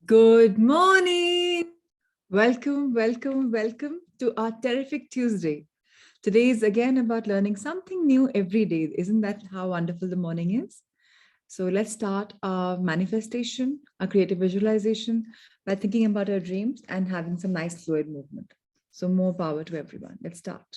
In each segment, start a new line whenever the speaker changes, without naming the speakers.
Good morning. Welcome to our terrific Tuesday. Today is again about learning something new every day. Isn't that how wonderful the morning is? So let's start our manifestation, our creative visualization by thinking about our dreams and having some nice fluid movement. So more power to everyone. Let's start.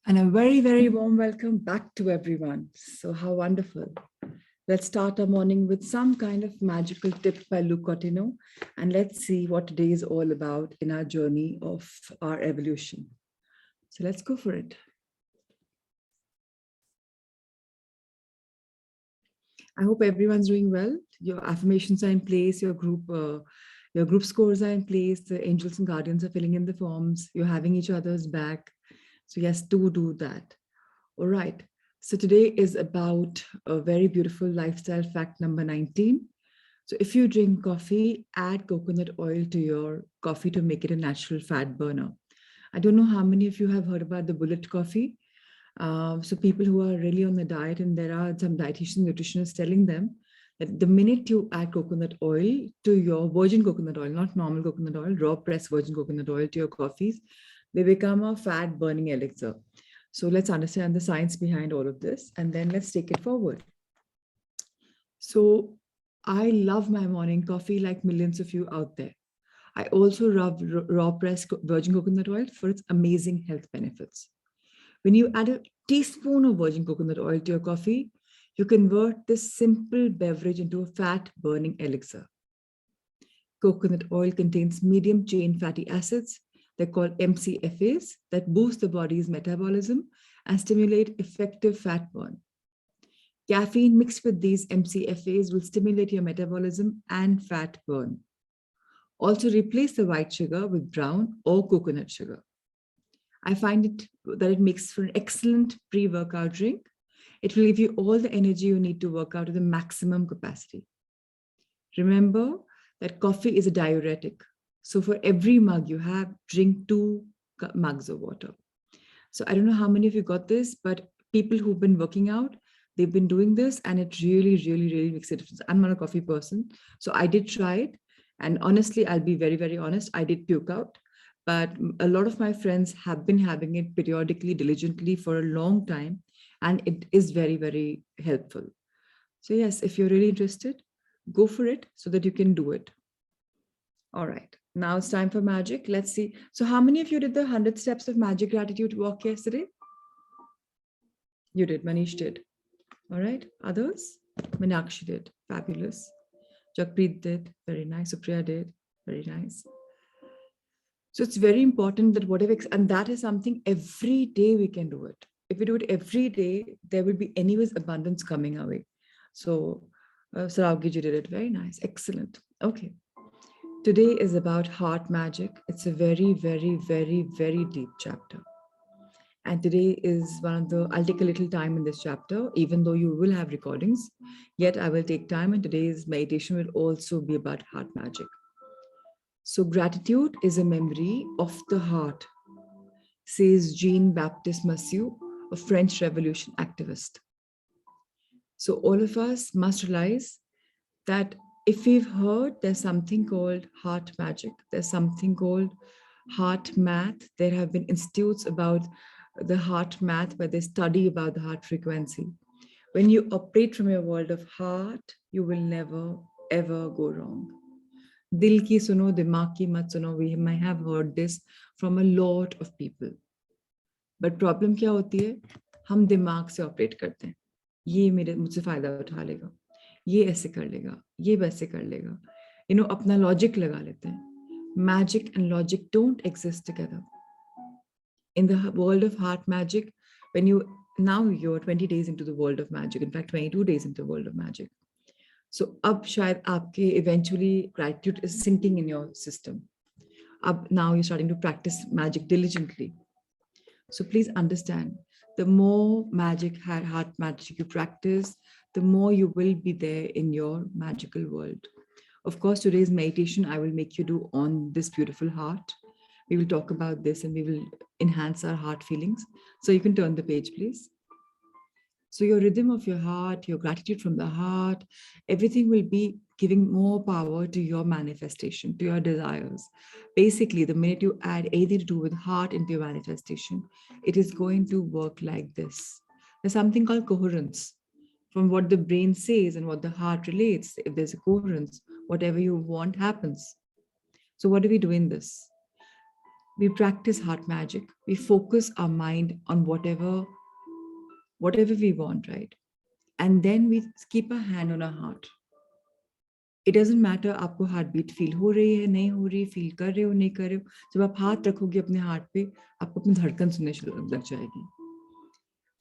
And a very warm welcome back to everyone. So how wonderful. Let's start our morning with some kind of magical tip by Luke Cotino, and let's see what today is all about in our journey of our evolution. So let's go for it. I hope everyone's doing well. Your affirmations are in place, your group scores are in place, the angels and guardians are filling in the forms, you're having each other's back. So yes, do that. All right. So today is about a very beautiful lifestyle fact number 19. So if you drink coffee, add coconut oil to your coffee to make it a natural fat burner. I don't know how many of you have heard about the bullet coffee. So people who are really on the diet, and there are some dietitians, nutritionists telling them that the minute you add coconut oil to your virgin coconut oil, not normal coconut oil, raw pressed virgin coconut oil to your coffees, they become a fat burning elixir. So let's understand the science behind all of this, and then let's take it forward. So I love my morning coffee like millions of you out there. I also love raw pressed virgin coconut oil for its amazing health benefits. When you add a teaspoon of virgin coconut oil to your coffee, you convert this simple beverage into a fat burning elixir. Coconut oil contains medium chain fatty acids, they're called MCFAs, that boost the body's metabolism and stimulate effective fat burn. Caffeine mixed with these MCFAs will stimulate your metabolism and fat burn. Also replace the white sugar with brown or coconut sugar. I find that it makes for an excellent pre-workout drink. It will give you all the energy you need to work out to the maximum capacity. Remember that coffee is a diuretic. So for every mug you have, drink 2 mugs of water. So I don't know how many of you got this, but people who've been working out, they've been doing this, and it really makes a difference. I'm not a coffee person, so I did try it. And honestly, I'll be very honest, I did puke out. But a lot of my friends have been having it periodically, diligently for a long time, and it is very helpful. So yes, if you're really interested, go for it so that you can do it. All right, now it's time for magic. Let's see. So how many of you did the 100 steps of magic gratitude walk yesterday? You did, Manish did. All right, others? Meenakshi did, fabulous. Jakpreet did, very nice. Supriya did, very nice. So it's very important that whatever, and that is something every day we can do it. If we do it every day, there will be anyways abundance coming our way. So Saravgiji did it, very nice, excellent. Okay. Today is about heart magic. It's a very deep chapter. And today is one of the, I'll take a little time in this chapter, even though you will have recordings, yet I will take time, and today's meditation will also be about heart magic. So gratitude is a memory of the heart, says Jean-Baptiste Massieu, a French Revolution activist. So all of us must realize that if we've heard there's something called heart magic, there's something called heart math, there have been institutes about the heart math where they study about the heart frequency. When you operate from your world of heart, you will never ever go wrong. Dil ki suno, dimag ki mat suno. We might have heard this from a lot of people. But problem क्या होती है? हम दिमाग से operate करते हैं. ये मेरे मुझसे फायदा उठा लेगा, ये ऐसे कर लेगा, ये वैसे कर लेगा. अपना लॉजिक लगा लेते हैं. Magic and logic don't exist together. In the world of heart magic, when you're 20 days into the world of magic, in fact 22 days into the world of magic. So अब शायद आपके eventually gratitude is sinking in your system. Now you're starting to practice magic diligently. So please understand, the more magic, heart magic you practice, the more you will be there in your magical world. Of course, today's meditation I will make you do on this beautiful heart. We will talk about this and we will enhance our heart feelings. So you can turn the page, please. So your rhythm of your heart, your gratitude from the heart, everything will be giving more power to your manifestation, to your desires. Basically, the minute you add anything to do with heart into your manifestation, it is going to work like this. There's something called coherence. From what the brain says and what the heart relates, if there's a coherence, whatever you want happens. So what do we do in this? We practice heart magic. We focus our mind on whatever we want, right? And then we keep a hand on our heart. It doesn't matter आपको heart beat feel हो रही है, नहीं हो रही, feel कर रहे हो, नहीं कर रहे हो. जब आप हाथ रखोगे अपने हार्ट पे, आपको अपनी धड़कन सुनने लग जाएगी.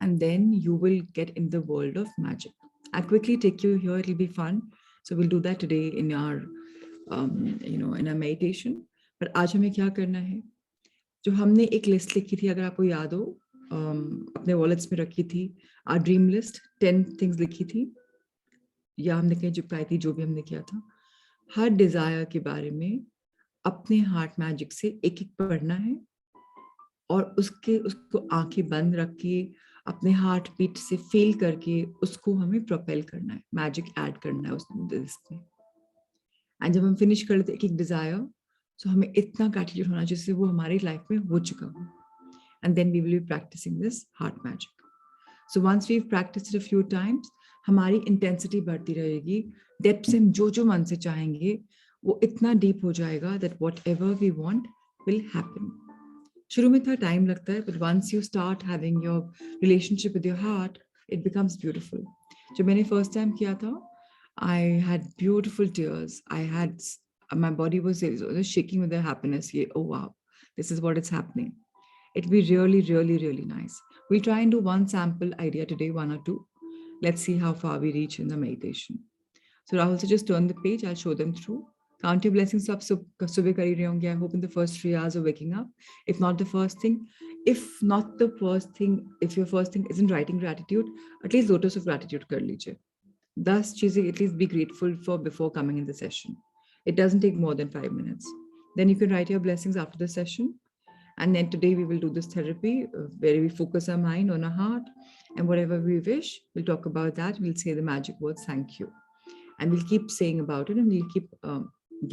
And then you will get in the world of magic. I'll quickly take you here. It'll be fun. So we'll do that today in our, in our meditation. But आज हमें क्या करना है? जो हमने एक लिस्ट लिखी थी, अगर आपको याद हो, अपने वॉलेट्स में रखी थी, our dream list, 10 things लिखी थी, या हमने कहीं चिपकाई थी, जो भी हमने किया था. हर डिजायर के बारे में अपने हार्ट मैजिक से एक एक पढ़ना है और उसको आंखें बंद रख के अपने हार्ट बीट से फील करके उसको हमें प्रोपेल करना है, मैजिक ऐड करना है उस लिस्ट में. एंड जब हम फिनिश कर लेते एक एक डिजायर, तो हमें इतना ग्रैटिट्यूड होना जिससे वो हमारी लाइफ में हो चुका हो. And then we will be practicing this heart magic. So once we practised a few times, हमारी इंटेंसिटी बढ़ती रहेगी. डेप्थ से हम जो मन से चाहेंगे वो इतना डीप हो जाएगा that whatever we want will happen. शुरू में थोड़ा टाइम लगता है, but once you start having your relationship with your heart, it becomes beautiful. जब मैंने फर्स्ट टाइम किया था, I had beautiful tears. My body was shaking with the happiness. Oh wow, this is what is happening. It'll be really, really, really nice. We'll try and do one sample idea today, one or two. Let's see how far we reach in the meditation. So Rahul, so just turn the page. I'll show them through. Count your blessings up. Subah kari rahi hongi. I hope in the first 3 hours of waking up. If not the first thing, if your first thing isn't writing gratitude, at least lotus of gratitude kar lijiye. 10 चीजें at least be grateful for before coming in the session. It doesn't take more than 5 minutes. Then you can write your blessings after the session. And then today we will do this therapy where we focus our mind on our heart, and whatever we wish, we'll talk about that. We'll say the magic words, thank you. And we'll keep saying about it, and we'll keep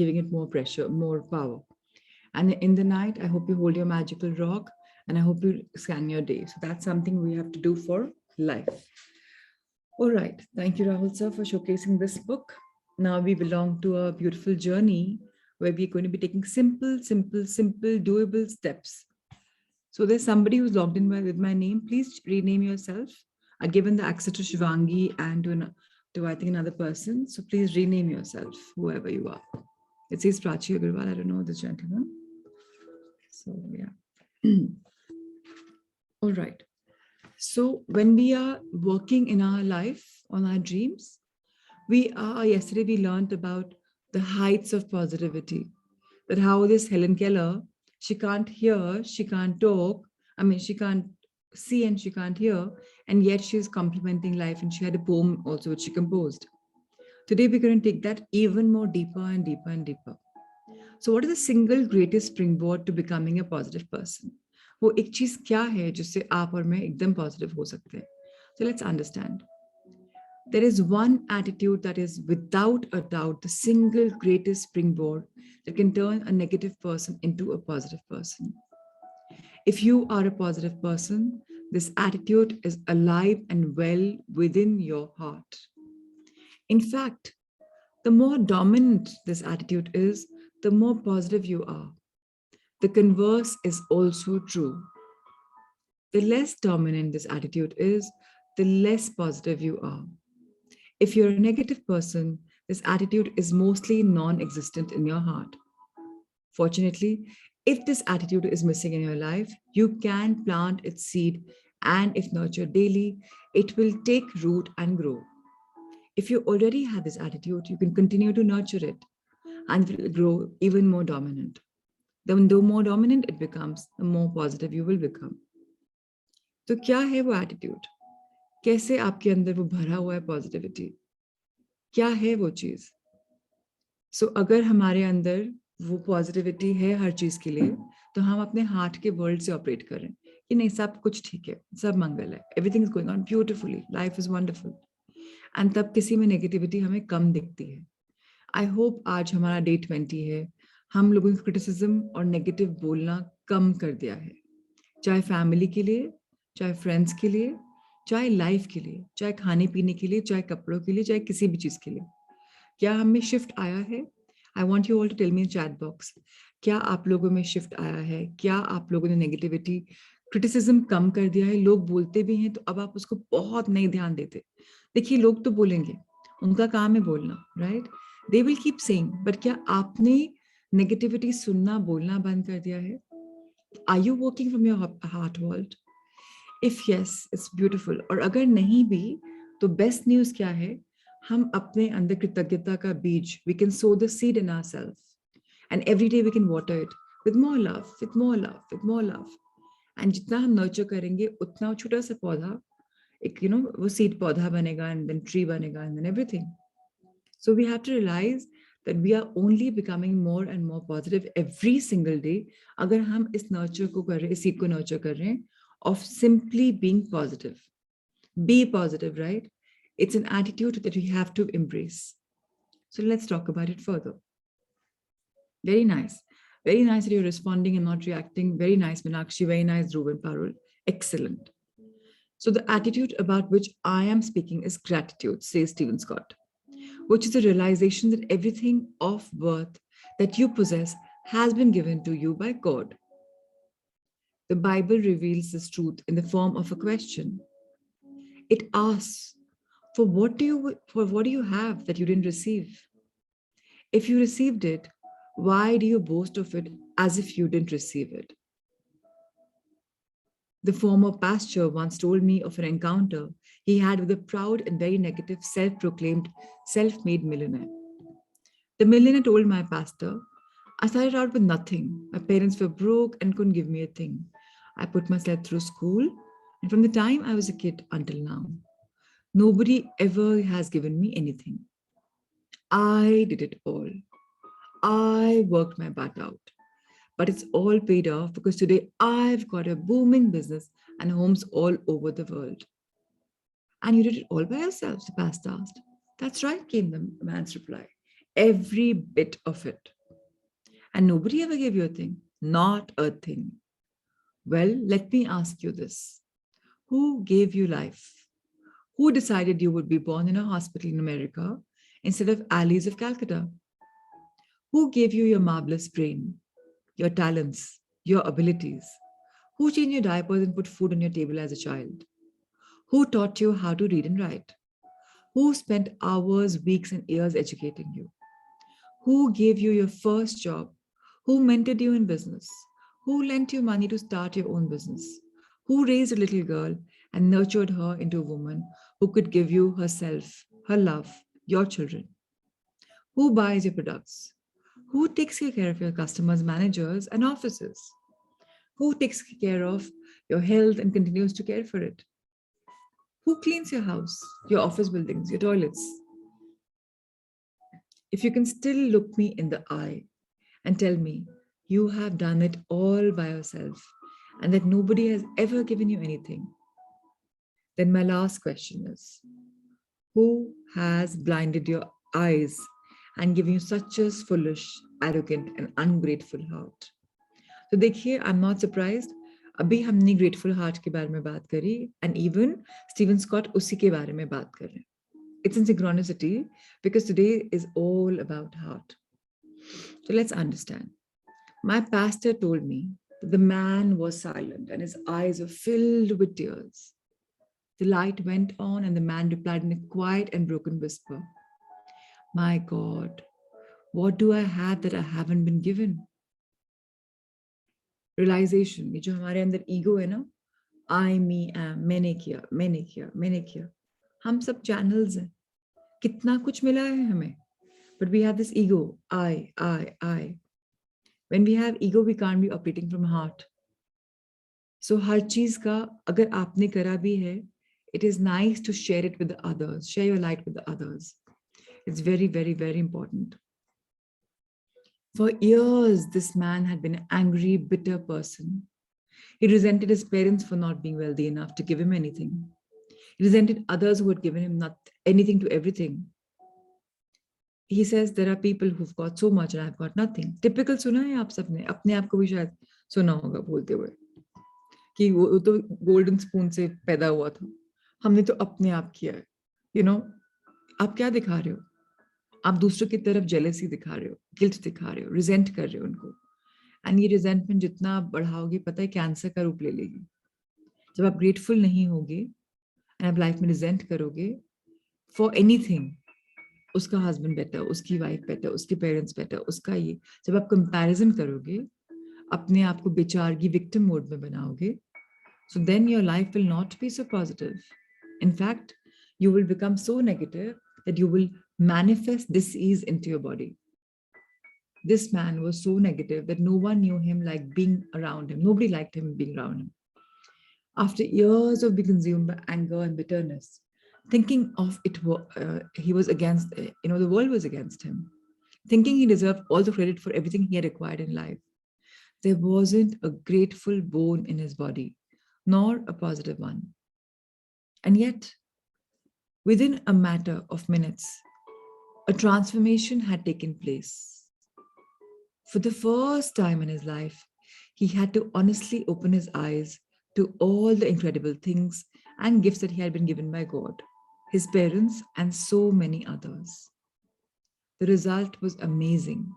giving it more pressure, more power. And in the night, I hope you hold your magical rock, and I hope you scan your day. So that's something we have to do for life. All right. Thank you, Rahul sir, for showcasing this book. Now we belong to a beautiful journey where we're going to be taking simple, doable steps. So there's somebody who's logged in with my name. Please rename yourself. I've given the access to Shivangi and to I think another person. So please rename yourself, whoever you are. It says Prachi Agarwal. I don't know this gentleman. So yeah. All right. So when we are working in our life on our dreams, yesterday we learned about the heights of positivity, that how this Helen Keller, she can't hear, she can't talk. I mean, she can't see and she can't hear, and yet she's complimenting life and she had a poem also which she composed. Today, we're going to take that even more deeper and deeper and deeper. So, what is the single greatest springboard to becoming a positive person? वो एक चीज क्या है जिससे आप और मैं एकदम पॉजिटिव हो सकते हैं? So let's understand. There is one attitude that is without a doubt the single greatest springboard that can turn a negative person into a positive person. If you are a positive person, this attitude is alive and well within your heart. In fact, the more dominant this attitude is, the more positive you are. The converse is also true. The less dominant this attitude is, the less positive you are. If you're a negative person, this attitude is mostly non existent in your heart. Fortunately, if this attitude is missing in your life, you can plant its seed, and if nurtured daily, it will take root and grow. If you already have this attitude, you can continue to nurture it and it will grow even more dominant. Then, the more dominant it becomes, the more positive you will become. तो क्या है वो attitude? कैसे आपके अंदर वो भरा हुआ है पॉजिटिविटी? क्या है वो चीज? सो अगर हमारे अंदर वो पॉजिटिविटी है हर चीज के लिए, तो हम अपने हार्ट के वर्ल्ड से ऑपरेट करें कि नहीं, सब कुछ ठीक है, सब मंगल है, everything is going on beautifully, life is wonderful, and तब किसी में नेगेटिविटी हमें कम दिखती है. आई होप आज हमारा डे 20 है, हम लोगों की क्रिटिसिज्म और नेगेटिव बोलना कम कर दिया है, चाहे फैमिली के लिए, चाहे फ्रेंड्स के लिए, चाहे लाइफ के लिए, चाहे खाने पीने के लिए, चाहे कपड़ों के लिए, चाहे किसी भी चीज के लिए. क्या हम में शिफ्ट आया है? I want you all to tell me in chat box, क्या आप लोगों में शिफ्ट आया है? क्या आप लोगों ने नेगेटिविटी क्रिटिसिज्म कम कर दिया है? लोग बोलते भी हैं तो अब आप उसको बहुत नहीं ध्यान देते. देखिए, लोग तो बोलेंगे, उनका काम है बोलना, right? They will keep saying, but क्या आपने नेगेटिविटी सुनना, बोलना बंद कर दिया है? Are you working from your heart world? If yes, it's beautiful. और अगर नहीं भी, तो बेस्ट न्यूज क्या है? हम अपने अंदर कृतज्ञता का बीज, we can sow the seed in ourself and every day we can water it with more love, with more love, with more love. And जितना हम नर्चर करेंगे, उतना वो छोटा सा पौधा, एक वो सीड पौधा बनेगा, एंड देन ट्री बनेगा, and then everything. So we have to realise that we are only becoming more and more positive every single day अगर हम इस नर्चर को कर रहे हैं, इस सीड को नर्चर कर रहे हैं of simply being positive. Be positive, right? It's an attitude that we have to embrace. So let's talk about it further. Very nice. Very nice that you're responding and not reacting. Very nice, Meenakshi. Very nice, Dhruv and Parul. Excellent. So the attitude about which I am speaking is gratitude, says Stephen Scott, which is a realization that everything of worth that you possess has been given to you by God. The Bible reveals this truth in the form of a question. It asks, for what do you have that you didn't receive? If you received it, why do you boast of it as if you didn't receive it? The former pastor once told me of an encounter he had with a proud and very negative self-proclaimed self-made millionaire. The millionaire told my pastor, I started out with nothing. My parents were broke and couldn't give me a thing. I put myself through school, and from the time I was a kid until now, nobody ever has given me anything. I did it all. I worked my butt out. But it's all paid off because today I've got a booming business and homes all over the world. And you did it all by yourself, the pastor asked. That's right, came the man's reply. Every bit of it. And nobody ever gave you a thing. Not a thing. Well, let me ask you this. Who gave you life? Who decided you would be born in a hospital in America instead of alleys of Calcutta? Who gave you your marvelous brain, your talents, your abilities? Who changed your diapers and put food on your table as a child? Who taught you how to read and write? Who spent hours, weeks, and years educating you? Who gave you your first job? Who mentored you in business? Who lent you money to start your own business? Who raised a little girl and nurtured her into a woman who could give you herself, her love, your children? Who buys your products? Who takes care of your customers, managers, and officers? Who takes care of your health, and continues to care for it? Who cleans your house, your office buildings, your toilets? If you can still look me in the eye and tell me you have done it all by yourself and that nobody has ever given you anything, then my last question is, who has blinded your eyes and given you such a foolish, arrogant, and ungrateful heart? तो देखिए, आई am not surprised, अभी हमने grateful heart के बारे में बात करी and even Steven Scott उसी के बारे में बात कर रहे हैं. It's in synchronicity because today is all about heart. So let's understand. My pastor told me that the man was silent and his eyes were filled with tears. The light went on and the man replied in a quiet and broken whisper, "My God, what do I have that I haven't been given?" Realization, ये जो हमारे अंदर ego है ना, I, me, am, मैंने किया, मैंने किया, मैंने किया. हम सब channels हैं. कितना कुछ मिला है हमें. But we have this ego, I. When we have ego, we can't be operating from heart. So हर चीज का अगर आपने करा भी है, it is nice to share it with the others. Share your light with the others. It's very, very, very important. For years, this man had been an angry, bitter person. He resented his parents for not being wealthy enough to give him anything. He resented others who had given him not anything to everything. He says there are people who've got so much and I've got nothing. Typical सुना है आप सबने, अपने आप को भी शायद सुना होगा बोलते हुए कि वो तो गोल्डन स्पून से पैदा हुआ था, हमने तो अपने आप किया है. You know, आप क्या दिखा रहे हो? आप दूसरों की तरफ जेलसी दिखा रहे हो, गिल्ट दिखा रहे हो, रिजेंट कर रहे हो उनको. एंड ये रिजेंटमेंट जितना आप बढ़ाओगे, पता है कैंसर का रूप ले लेगी. जब आप ग्रेटफुल नहीं होगे एंड आप लाइफ में रिजेंट करोगे फॉर एनीथिंग, उसका हस्बैंड बेटर, उसकी वाइफ बेटर, उसके पेरेंट्स बेटर, उसका ये, जब आप कंपैरिजन करोगे, अपने आप को बेचारगी विक्टिम मोड में बनाओगे, so then your life will not be so positive. In fact, you will become so negative that you will manifest disease into your body. This man was so negative that no one knew him like being around him. Nobody liked him being around him. After years of being consumed by anger and bitterness, thinking of it, he was against, the world was against him, thinking he deserved all the credit for everything he had acquired in life. There wasn't a grateful bone in his body, nor a positive one. And yet, within a matter of minutes, a transformation had taken place. For the first time in his life, he had to honestly open his eyes to all the incredible things and gifts that he had been given by God, his parents, and so many others. The result was amazing.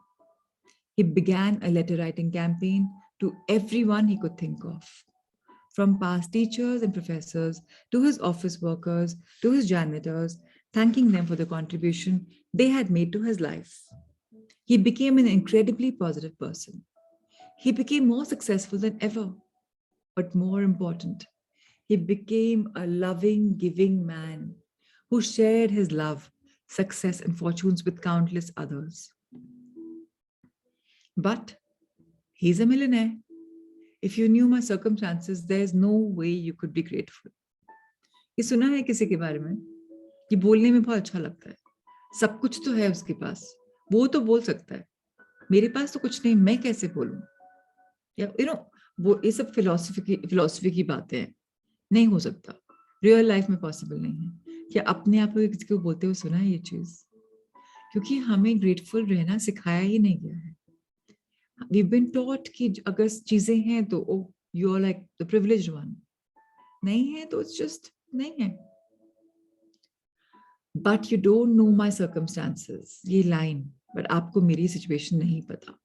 He began a letter writing campaign to everyone he could think of, from past teachers and professors to his office workers to his janitors, thanking them for the contribution they had made to his life. He became an incredibly positive person. He became more successful than ever. But more important, he became a loving, giving man who shared his love, success, and fortunes with countless others. But he's a millionaire. If you knew my circumstances, there's no way you could be grateful. ये सुना है किसी के बारे में कि बोलने में बहुत अच्छा लगता है, सब कुछ तो है उसके पास, वो तो बोल सकता है, मेरे पास तो कुछ नहीं, मैं कैसे बोलूं? या वो ये सब फिलॉसफी की बातें हैं, नहीं हो सकता, रियल लाइफ में पॉसिबल नहीं है. क्या अपने आप को किसी को बोलते हुए सुना है ये चीज? क्योंकि हमें ग्रेटफुल रहना सिखाया ही नहीं गया है. We've been taught कि अगर चीजें हैं तो oh, you're like the privileged one. नहीं है तो it's just नहीं है. But you don't know my circumstances. ये line, but आपको मेरी situation नहीं पता.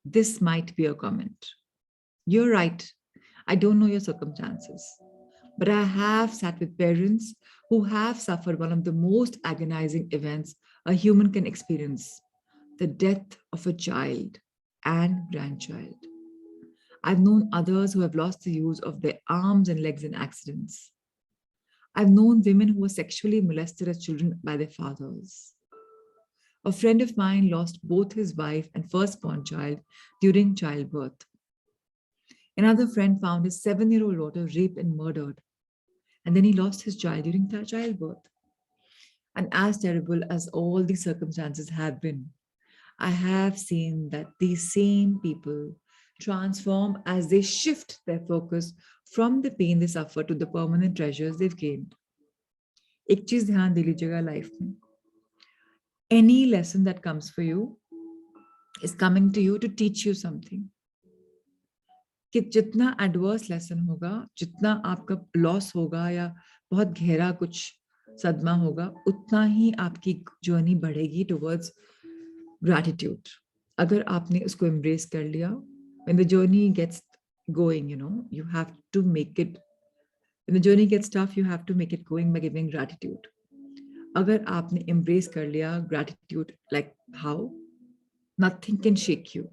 This might be a comment. You're right. I don't know your circumstances, but I have sat with parents who have suffered one of the most agonizing events a human can experience, the death of a child and grandchild. I've known others who have lost the use of their arms and legs in accidents. I've known women who were sexually molested as children by their fathers. A friend of mine lost both his wife and firstborn child during childbirth. Another friend found his 7-year-old daughter raped and murdered, and then he lost his child during childbirth. And as terrible as all these circumstances have been, I have seen that these same people transform as they shift their focus from the pain they suffer to the permanent treasures they've gained. एक चीज ध्यान दे लीजिएगा life में, any lesson that comes for you is coming to you to teach you something. कि जितना adverse lesson होगा, जितना आपका लॉस होगा या बहुत गहरा कुछ सदमा होगा, उतना ही आपकी जर्नी बढ़ेगी टुवर्ड्स ग्रैटिट्यूड. अगर आपने उसको एम्ब्रेस कर लिया, when the journey gets going, you have to make it, when the journey gets tough, you have to make it going by giving gratitude. अगर आपने एम्ब्रेस कर लिया gratitude, like how, nothing can shake you.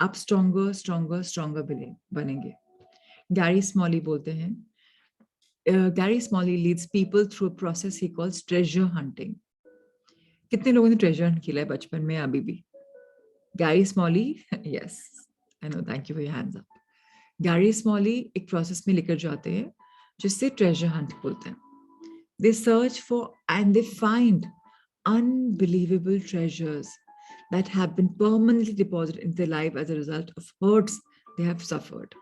आप stronger stronger stronger बनेंगे. Gary Smalley बोलते हैं, Gary Smalley leads people through a process he calls treasure hunting. कितने लोगों ने ट्रेजर हंट किया है बचपन में, अभी भी? Gary Smalley, yes I know, thank you for your hands up. Gary Smalley एक प्रोसेस में लेकर जाते हैं जिससे ट्रेजर हंट बोलते हैं. They search for and they find unbelievable treasures that have been permanently deposited in their life as a result of hurts they have suffered.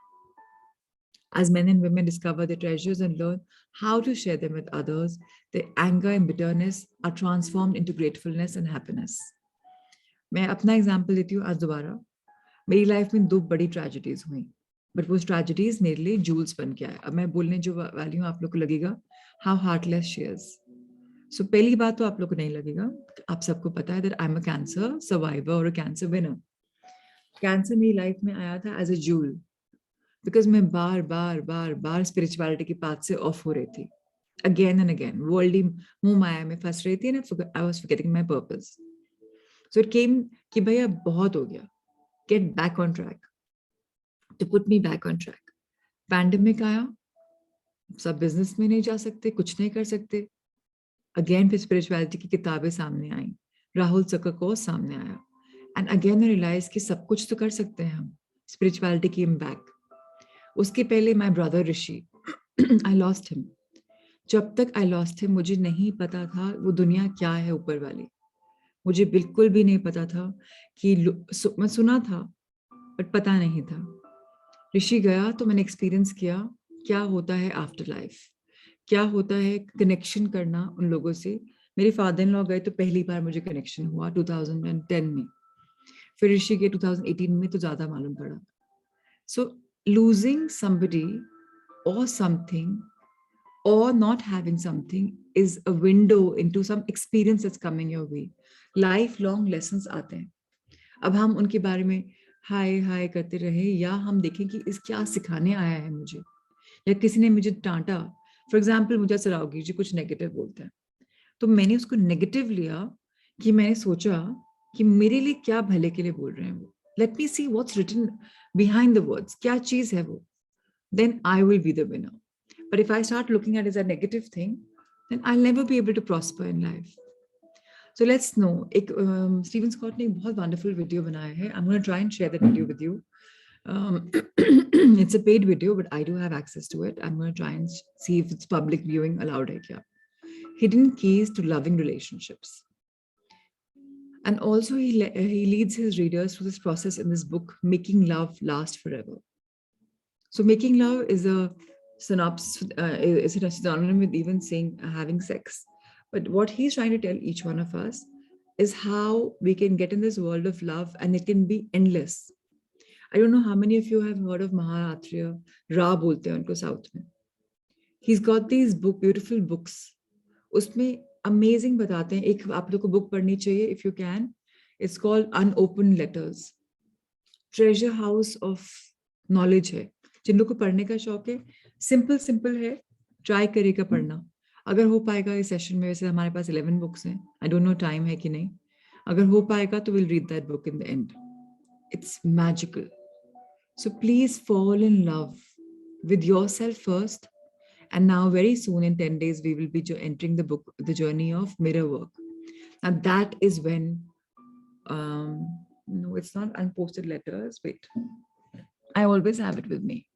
As men and women discover their treasures and learn how to share them with others, their anger and bitterness are transformed into gratefulness and happiness. मैं अपना example देती हूँ आज दोबारा. मेरी life में 2 बड़ी tragedies हुई, बट वो ट्रेजेडीज मेरे लिए जूल्स बन के आए. अब मैं बोलने जो वाली हूँ, आप लोग को लगेगा हाउ हार्टलेस शी इज. सो पहली बात तो आप लोग को नहीं लगेगा, आप सबको पता है that I am a cancer survivor और अ कैंसर विनर. कैंसर मेरी लाइफ में आया था एज अ जूल, बिकॉज मैं बार बार बार बार स्पिरिचुअलिटी के पाथ से ऑफ हो रही थी. अगेन एंड अगेन वर्ल्डली मुंह माया में फंस रही थी and I was forgetting my purpose. So it came कि भैया बहुत हो गया, get back on track, to put me back on track. Pandemic आया, सब बिजनेस में नहीं जा सकते, कुछ नहीं कर सकते. अगेन फिर स्पिरिचुअलिटी की किताबें सामने आई, राहुल सक्कर कोर्स सामने आया, एंड अगेन आई रियलाइज कि सब कुछ तो कर सकते हैं हम. Spirituality came back. उसके पहले my brother Rishi, I lost him. जब तक आई लॉस्ट हिम मुझे नहीं पता था वो दुनिया क्या है ऊपर वाली. मुझे बिल्कुल भी नहीं पता था कि मैं सुना था बट पता नहीं था. ऋषि गया तो मैंने एक्सपीरियंस किया क्या होता है आफ्टर लाइफ, क्या होता है कनेक्शन करना उन लोगों से. मेरे फादर इन लॉ गए तो पहली बार मुझे कनेक्शन हुआ 2010 में, फिर ऋषि के 2018 में तो ज्यादा मालूम पड़ा. सो losing somebody or something or not having something is a window into some experience that's coming your way. Lifelong lessons आते हैं. अब हम उनके बारे में हाय हाय करते रहे, या हम देखें कि इस क्या सिखाने आया है मुझे, या किसी ने मुझे डांटा. फॉर एग्जाम्पल मुझे सरावगी जी कुछ नेगेटिव बोलते हैं, तो मैंने उसको नेगेटिव लिया कि मैंने सोचा कि मेरे लिए क्या भले के लिए बोल रहे हैं वो. Let me see what's written behind the words, क्या चीज है वो, then I will be the winner. But if I start looking at it as a negative thing, then I'll never be able to prosper in life. So let's know. Stephen Scott ने एक बहुत wonderful video बनाया है. I'm going to try and share that video with you. It's a paid video, but I do have access to it. I'm going to try and see if it's public viewing allowed है क्या. Hidden keys to loving relationships. And also he leads his readers through this process in this book, Making Love Last Forever. So making love is a synopsis, is a synonym with even saying having sex. But what he's trying to tell each one of us is how we can get in this world of love, and it can be endless. I don't know how many of you have heard of Maharatriya. Ra bolte hain unko South mein. He's got these beautiful books. उसमें amazing बताते हैं. एक आप लोग को book पढ़नी चाहिए if you can. It's called Unopened Letters. Treasure house of knowledge है. जिन लोग को पढ़ने का शौक है, सिंपल है, ट्राई करेगा पढ़ना. अगर हो पाएगा इस सेशन में, वैसे हमारे पास 11 बुक्स हैं, आई डोंट नो टाइम है कि नहीं. अगर हो पाएगा तो will read that book in the end. It's magical. So please fall in love with yourself first, and now very soon in 10 days we will be entering the book, the journey of mirror work. And that is when no, it's not unposted letters. Wait. I always have it with me.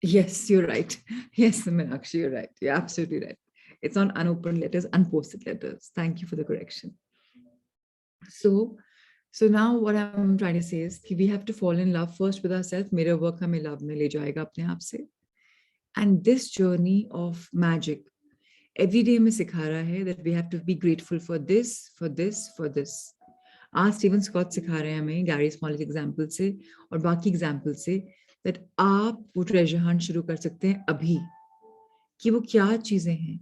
Yes, you're right. Yes, Meenakshi, you're right. You're absolutely right. It's not unopened letters, unposted letters. Thank you for the correction. So, now what I'm trying to say is कि we have to fall in love first with ourselves. मेरा work हमें love में ले जाएगा अपने आप से. And this journey of magic, every day में सिखा रहा है that we have to be grateful for this, for this, for this. आज स्टीवन स्कॉट सिखा रहे हैं हमें गैरी स्मॉलेट एग्जाम्पल से और बाकी एग्जाम्पल से that आप वो ट्रेजर हंट शुरू कर सकते हैं अभी कि वो क्या चीजें हैं.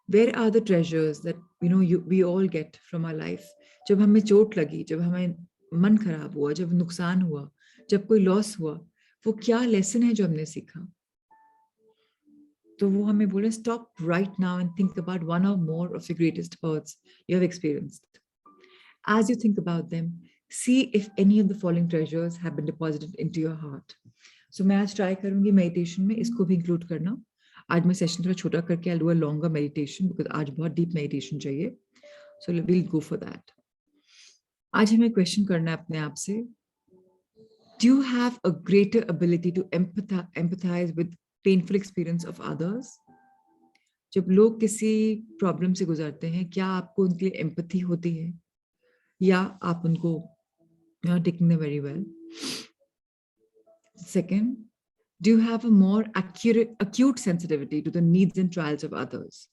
Where are the treasures that we all get from our life? जब हमें चोट लगी, जब हमें मन खराब हुआ, जब नुकसान हुआ, जब कोई लॉस हुआ, वो क्या लेसन है जो हमने सीखा. तो वो हमें बोले stop right now and think about one or more of the greatest hurts you have experienced. As you think about them, see if any of the following treasures have been deposited into your heart. So मैं आज try करूंगी meditation में इसको भी include करना. आज मैं session थोड़ा छोटा करके I'll do a longer meditation because आज बहुत डीप मेडिटेशन चाहिए. So we'll go for that. आज हमें क्वेश्चन करना है अपने आप से. Do you have a greater ability to empathize with painful experience of others? जब लोग किसी प्रॉब्लम से गुजरते हैं, क्या आपको उनके लिए एम्पैथी होती है या आप उनको you're not taking them very well? Second, do you have a more acute sensitivity to the needs and trials of others?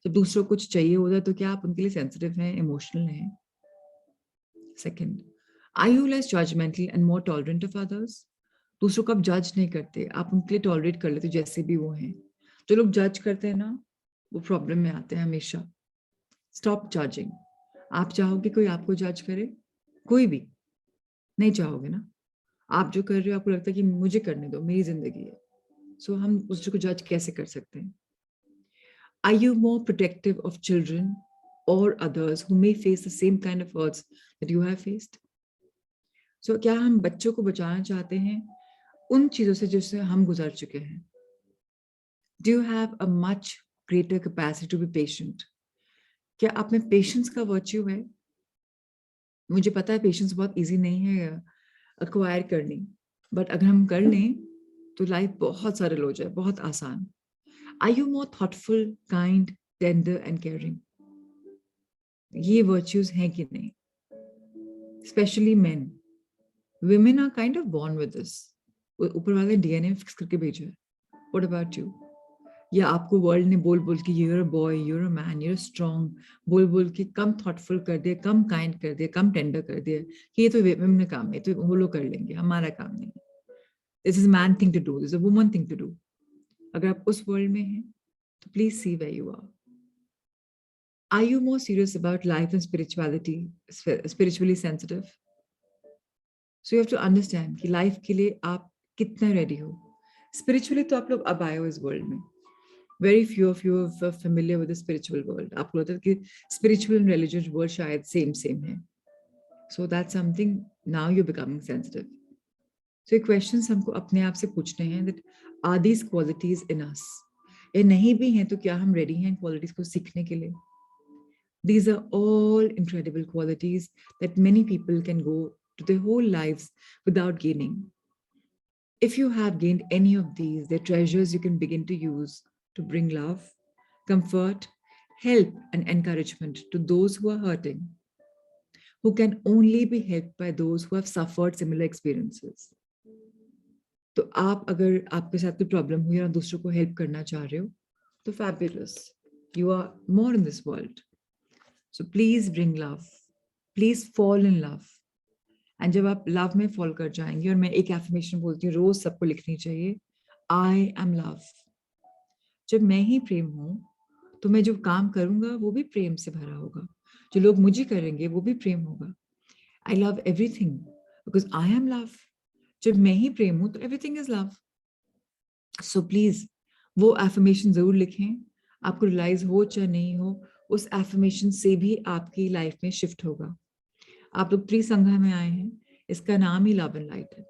जब दूसरों को कुछ चाहिए होता है तो क्या आप उनके लिए सेंसिटिव हैं, इमोशनल हैं? Second, are you less judgmental and more tolerant of others? दूसरों को आप जज नहीं करते, आप उनके लिए टॉलरेट कर लेते जैसे भी वो हैं. जो लोग जज करते हैं ना, वो प्रॉब्लम में आते हैं हमेशा. Stop judging. आप चाहोगे कोई आपको जज करे? कोई भी नहीं चाहोगे ना. आप जो कर रहे हो आपको लगता है कि मुझे करने दो, मेरी जिंदगी है. सो हम दूसरे को जज कैसे कर सकते हैं? Are you more protective of children or others who may face the same kind of hurts that you have faced? So क्या हम बच्चों को बचाना चाहते हैं उन चीजों से जिससे हम गुजर चुके हैं? Do you have a much greater capacity to be patient? क्या आप में पेशेंस का वर्च्यू है? मुझे पता है पेशेंस बहुत इजी नहीं है अक्वायर करनी, बट अगर हम कर लें तो लाइफ बहुत सरल हो जाए, बहुत आसान. Are you more thoughtful, kind, tender and caring? ये virtues हैं कि नहीं? Especially men. Women are kind of born with this. ऊपर वाले DNA में फिक्स करके भेजा है. What about you? या आपको वर्ल्ड ने बोल बोल के you're a boy, you're a man, you're strong, बोल बोल के कम thoughtful कर दिया, कम kind कर दिया, कम tender कर दिया कि ये तो women का काम है, तो वो लोग कर लेंगे, हमारा काम नहीं. This is a man thing to do. This is a woman thing to do. अगर आप उस वर्ल्ड में हैं तो please see where you are. Are you more serious about life and spirituality, spiritually sensitive? So you have to understand कि life के लिए आप कितना ready हो. Spiritually तो आप लोग अब आए हो इस world में. Very few of you are familiar with the spiritual world. आपको लगता है कि spiritual and religious world शायद same है. So that's something now you're becoming sensitive. So ये questions हमको अपने आप से पूछने हैं that are these qualities in us? ये नहीं भी हैं तो क्या हम ready हैं इन qualities को सीखने के लिए? These are all incredible qualities that many people can go to their whole lives without gaining. If you have gained any of these, they're treasures you can begin to use to bring love, comfort, help, and encouragement to those who are hurting, who can only be helped by those who have suffered similar experiences. तो आप अगर आपके साथ कोई problem हुई और दूसरों को हेल्प करना चाह रहे हो तो fabulous. You are more in this world. So please bring love. Please fall in love. And जब आप love में fall कर जाएंगे, और मैं एक affirmation बोलती हूँ रोज सबको लिखनी चाहिए, I am love. जब मैं ही प्रेम हूँ तो मैं जो काम करूंगा वो भी प्रेम से भरा होगा, जो लोग मुझे करेंगे वो भी प्रेम होगा. I love everything because I am love. जब मैं ही प्रेम हूँ तो everything is love. So please वो affirmation जरूर लिखें. आपको रियलाइज हो चाहे नहीं हो, उस affirmation से भी आपकी लाइफ में शिफ्ट होगा. आप लोग त्रिसंघा में आए हैं, इसका नाम ही लव एंड लाइट है.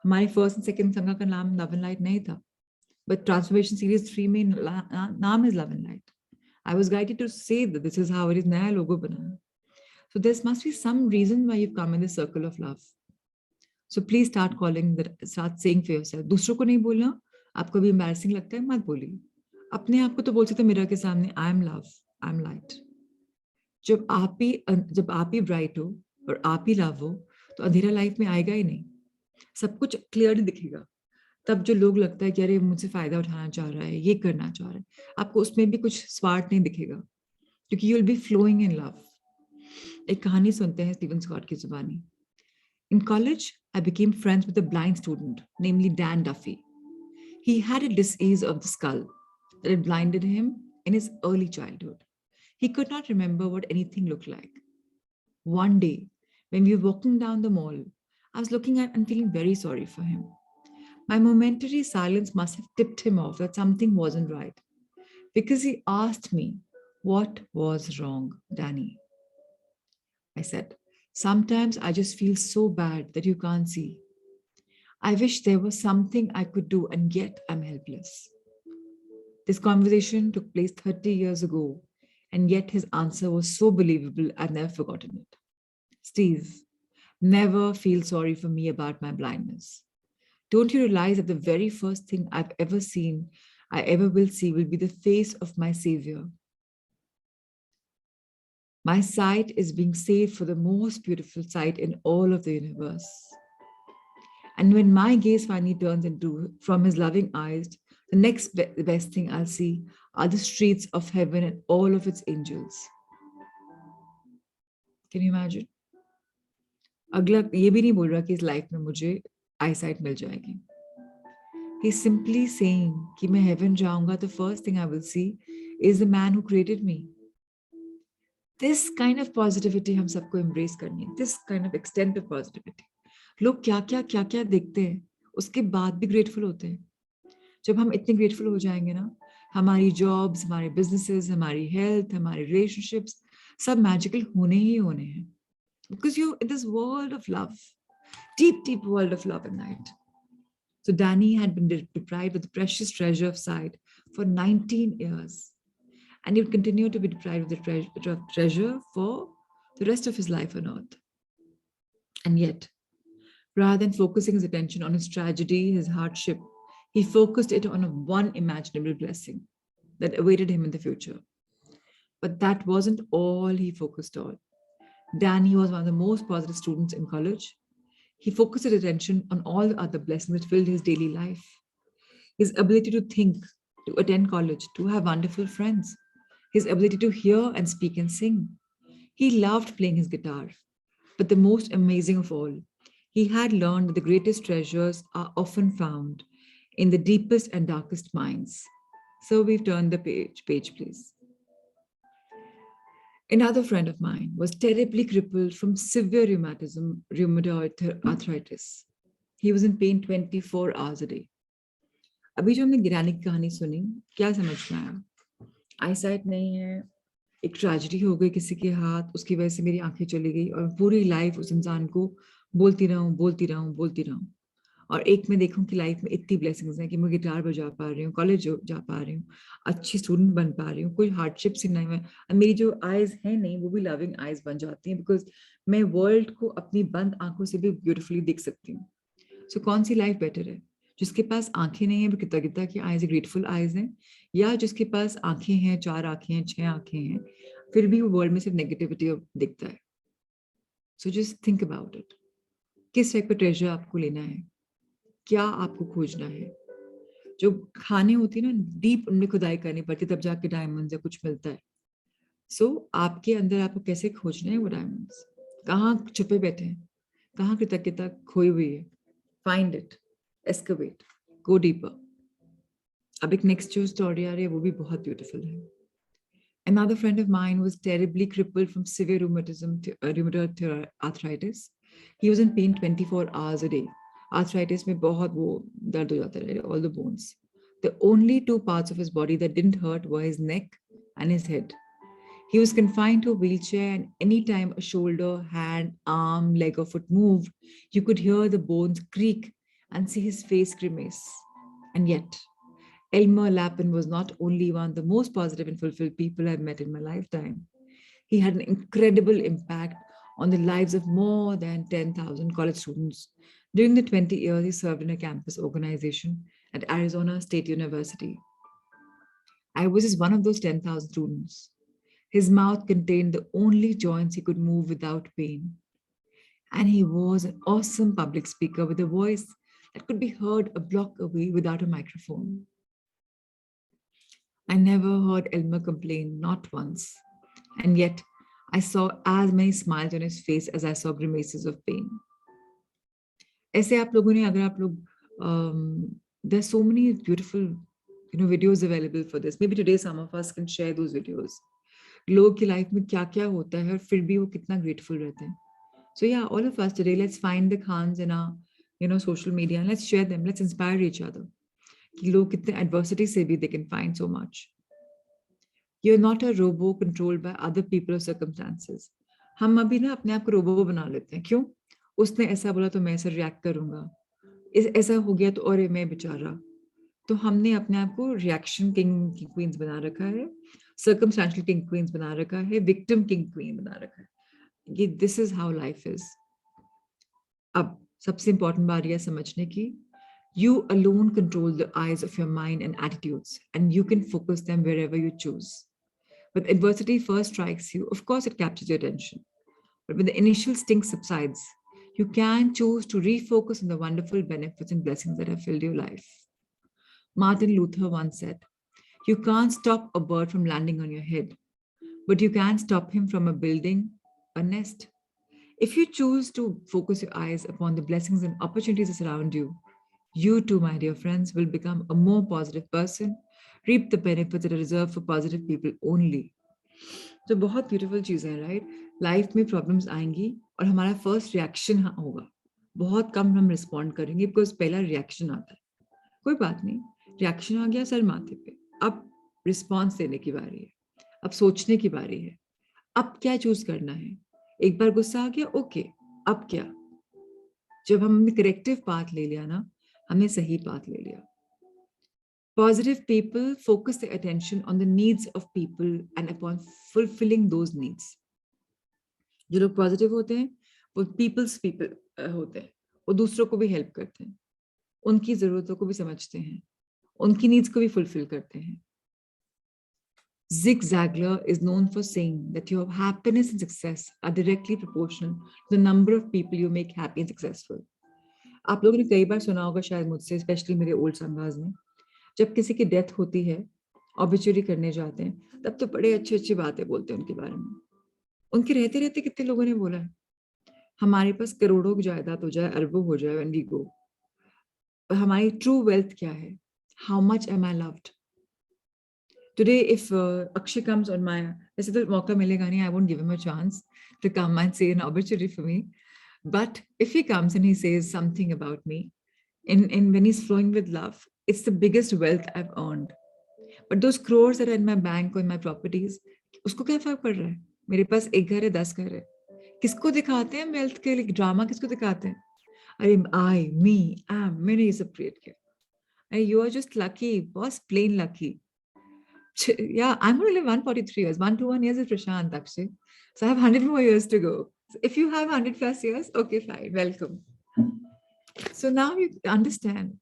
हमारे फर्स्ट एंड सेकंड संघा का नाम लव एंड लाइट नहीं था, बट ट्रांसफॉर्मेशन सीरीज 3 में नाम is love and light. I was guided to say that this is how it is. नया लोगो बना है. So there must be some reason why you've come in the circle of love. So please start saying for yourself. दूसरों को नहीं बोलना. आपको भी embarrassing लगता है, मत बोलिए. अपने आप को तो बोल सकते हो मिरर के सामने, I am love, I am light. जब आप ही ब्राइट हो और आप ही लव हो, तो अंधेरा लाइफ में आएगा ही नहीं. सब कुछ क्लियरली दिखेगा. तब जो लोग लगता है कि अरे मुझसे फायदा उठाना चाह रहा है, ये करना चाह रहा है, आपको उसमें भी कुछ स्वार्थ नहीं दिखेगा, क्योंकि you will be flowing in love. एक कहानी सुनते हैं स्टीवन स्कॉट की जुबानी. In college, I became friends with a blind student, namely Dan Duffy. He had a disease of the skull that had blinded him in his early childhood. He could not remember what anything looked like. One day, when we were walking down the mall, I was looking at and feeling very sorry for him. My momentary silence must have tipped him off that something wasn't right, because he asked me, "What was wrong, Danny?" I said, "Sometimes I just feel so bad that you can't see. I wish there was something I could do, and yet I'm helpless." This conversation took place 30 years ago, and yet his answer was so believable, I've never forgotten it. "Steve, never feel sorry for me about my blindness. Don't you realize that the very first thing I ever will see, will be the face of my Savior? My sight is being saved for the most beautiful sight in all of the universe. And when my gaze finally turns from his loving eyes, the best thing I'll see are the streets of heaven and all of its angels." Can you imagine? अगला ये भी नहीं बोल रहा कि इस life में मुझे eyesight मिल जाएगी. He's simply saying कि मैं heaven जाऊंगा, the first thing I will see is the man who created me. This kind of positivity हम सबको embrace करनी है. This kind of extent of positivity. लोग क्या क्या देखते हैं, उसके बाद भी grateful होते हैं. जब हम इतने grateful हो जाएंगे ना, हमारी jobs, हमारे businesses, हमारी health, हमारे relationships, सब magical होने ही होने हैं. Because you're in this world of love, deep world of love and light. So Danny had been deprived of the precious treasure of sight for 19 years. And he would continue to be deprived of the treasure for the rest of his life on earth. And yet, rather than focusing his attention on his tragedy, his hardship, he focused it on one imaginable blessing that awaited him in the future. But that wasn't all he focused on. Danny was one of the most positive students in college. He focused his attention on all the other blessings that filled his daily life. His ability to think, to attend college, to have wonderful friends, his ability to hear and speak and sing. He loved playing his guitar. But the most amazing of all, he had learned that the greatest treasures are often found in the deepest and darkest minds. So we've turned the page please. Another friend of mine was terribly crippled from severe rheumatoid arthritis. He was in pain 24 hours a day. अभी जो हमने गिरानी की कहानी सुनी, क्या समझ में आया? आईसाइट नहीं है, एक ट्रेजेडी हो गई किसी के हाथ, उसकी वजह से मेरी आंखें चली गई और पूरी लाइफ उस इंसान को बोलती रहूं. और एक मैं देखूं कि लाइफ में इतनी ब्लेसिंग्स हैं कि मैं गिटार बजा पा रही हूँ, कॉलेज जा पा रही हूँ, अच्छी स्टूडेंट बन पा रही हूँ, कोई हार्डशिप्स ही नहीं है. मेरी जो आईज है नहीं, वो भी लविंग आईज बन जाती हैं, बिकॉज मैं वर्ल्ड को अपनी बंद आंखों से भी ब्यूटिफुली देख सकती हूँ. सो कौन सी लाइफ बेटर है? जिसके पास आंखें नहीं है, कृतज्ञता की आईज, ग्रेटफुल आईज हैं, या जिसके पास आंखें हैं, 4 आंखें हैं, 6 आंखें हैं, फिर भी वो वर्ल्ड में सिर्फ नेगेटिविटी दिखता है. So just think about it. किस टाइप का ट्रेजर आपको लेना है, क्या आपको खोजना है? जो खाने होती है ना, डीप उनमें खुदाई करनी पड़ती, तब जाके डायमंड्स या कुछ मिलता है. सो आपके अंदर आपको कैसे खोजना है वो डायमंड्स? कहाँ छुपे बैठे हैं, कहाँ कृतज्ञता खोई हुई है? Find it, excavate, go deeper. अब एक नेक्स्ट जो स्टोरी आ रही है वो भी बहुत ब्यूटीफुल है. Another friend of mine was terribly crippled from severe rheumatoid arthritis. He was in pain 24 hours a day. Arthritis में बहुत वो दर्द हो जाता है, all the bones. The only 2 parts of his body that didn't hurt were his neck and his head. He was confined to a wheelchair, and anytime a shoulder, hand, arm, leg, or foot moved, you could hear the bones creak and see his face grimace. And yet, Elmer Lappin was not only one of the most positive and fulfilled people I've met in my lifetime. He had an incredible impact on the lives of more than 10,000 college students During the 20 years, he served in a campus organization at Arizona State University. I was just one of those 10,000 students. His mouth contained the only joints he could move without pain. And he was an awesome public speaker with a voice that could be heard a block away without a microphone. I never heard Elmer complain, not once. And yet, I saw as many smiles on his face as I saw grimaces of pain. ऐसे आप लोगों ने अगर आप लोग there are so many beautiful videos available for this. Maybe today some of us can share those videos. लोगों की life में क्या क्या होता है और फिर भी वो कितना grateful रहते हैं. So yeah, all of us today, let's find the Khans in our social media and let's share them. Let's inspire each other. कि लोग कितने adversity से भी they can find so much. You're not a robo controlled by other people or circumstances. हम अभी ना अपने आप को रोबो बना लेते हैं. क्यों? उसने ऐसा बोला तो मैं ऐसा रिएक्ट करूंगा. ऐसा हो गया तो और मैं बेचारा. तो हमने अपने आप को रिएक्शन किंग की क्वींस बना रखा है, सर्कमस्टेंशियल किंग क्वींस बना रखा है, विक्टिम किंग क्वीन बना रखा है. ये this is how life is. अब सबसे इंपॉर्टेंट बात यह समझने की, you alone control the eyes of your mind and attitudes, and you can focus them wherever you choose. When adversity first strikes you, of course it captures your attention. But when the initial sting subsides, you can choose to refocus on the wonderful benefits and blessings that have filled your life. Martin Luther once said, "You can't stop a bird from landing on your head, but you can stop him from building a nest." If you choose to focus your eyes upon the blessings and opportunities that surround you, you too, my dear friends, will become a more positive person, reap the benefits that are reserved for positive people only. तो बहुत beautiful चीज़ है, right? Life में problems आएंगी और हमारा first reaction होगा. बहुत कम हम रिस्पॉन्ड करेंगे बिकॉज पहला रिएक्शन आता है. कोई बात नहीं, रिएक्शन आ गया सर माथे पे, अब रिस्पॉन्स देने की बारी है, अब सोचने की बारी है, अब क्या चूज करना है. एक बार गुस्सा आ गया, ओके, अब क्या? जब हमने करेक्टिव पाथ ले लिया ना, हमने सही पाथ ले लिया. Positive people focus their attention on the needs of people and upon fulfilling those needs. जो लोग पॉजिटिव होते हैं वो पीपल्स पीपल होते हैं, वो दूसरों को भी हेल्प करते हैं, उनकी जरूरतों को भी समझते हैं, उनकी नीड्स को भी फुलफिल करते हैं. Zig Ziglar is known for saying that your happiness and success are directly proportional to the number of people you make happy and successful. आप लोगों ने कई बार सुना होगा शायद मुझसे, स्पेशली मेरे ओल्ड संगाज में, जब किसी की डेथ होती है, ऑब्ituary करने जाते हैं, तब तो बड़े अच्छी अच्छी बातें बोलते हैं उनके बारे में. उनके रहते रहते कितने लोगों ने बोला है हमारे पास करोड़ों की जायदाद हो जाए, अरबों हो जाए, when we go, हमारी ट्रू वेल्थ क्या है? How much am I loved? Today, if Akshay comes on my, वैसे तो मौका मिलेगा नहीं, I won't give him a chance to come and say an obituary for me. But if he comes and he says something about me, and when he's flowing with love, it's the biggest wealth I've earned. But those crores that are in my bank or in my properties, उसको क्या फर्क पड़ रहा है? मेरे पास एक घर है, 10 घर है. किसको दिखाते हैं वेल्थ के लिए ड्रामा? किसको दिखाते हैं? अरे I, me, am, मैंने ये सब क्रिएट किया. And you are just lucky, boss, plain lucky. Yeah, I'm going to live 143 years. 121 years is Prashant, Akshay. So I have 100 more years to go. So if you have 100 plus years, okay, fine, welcome. So now you understand.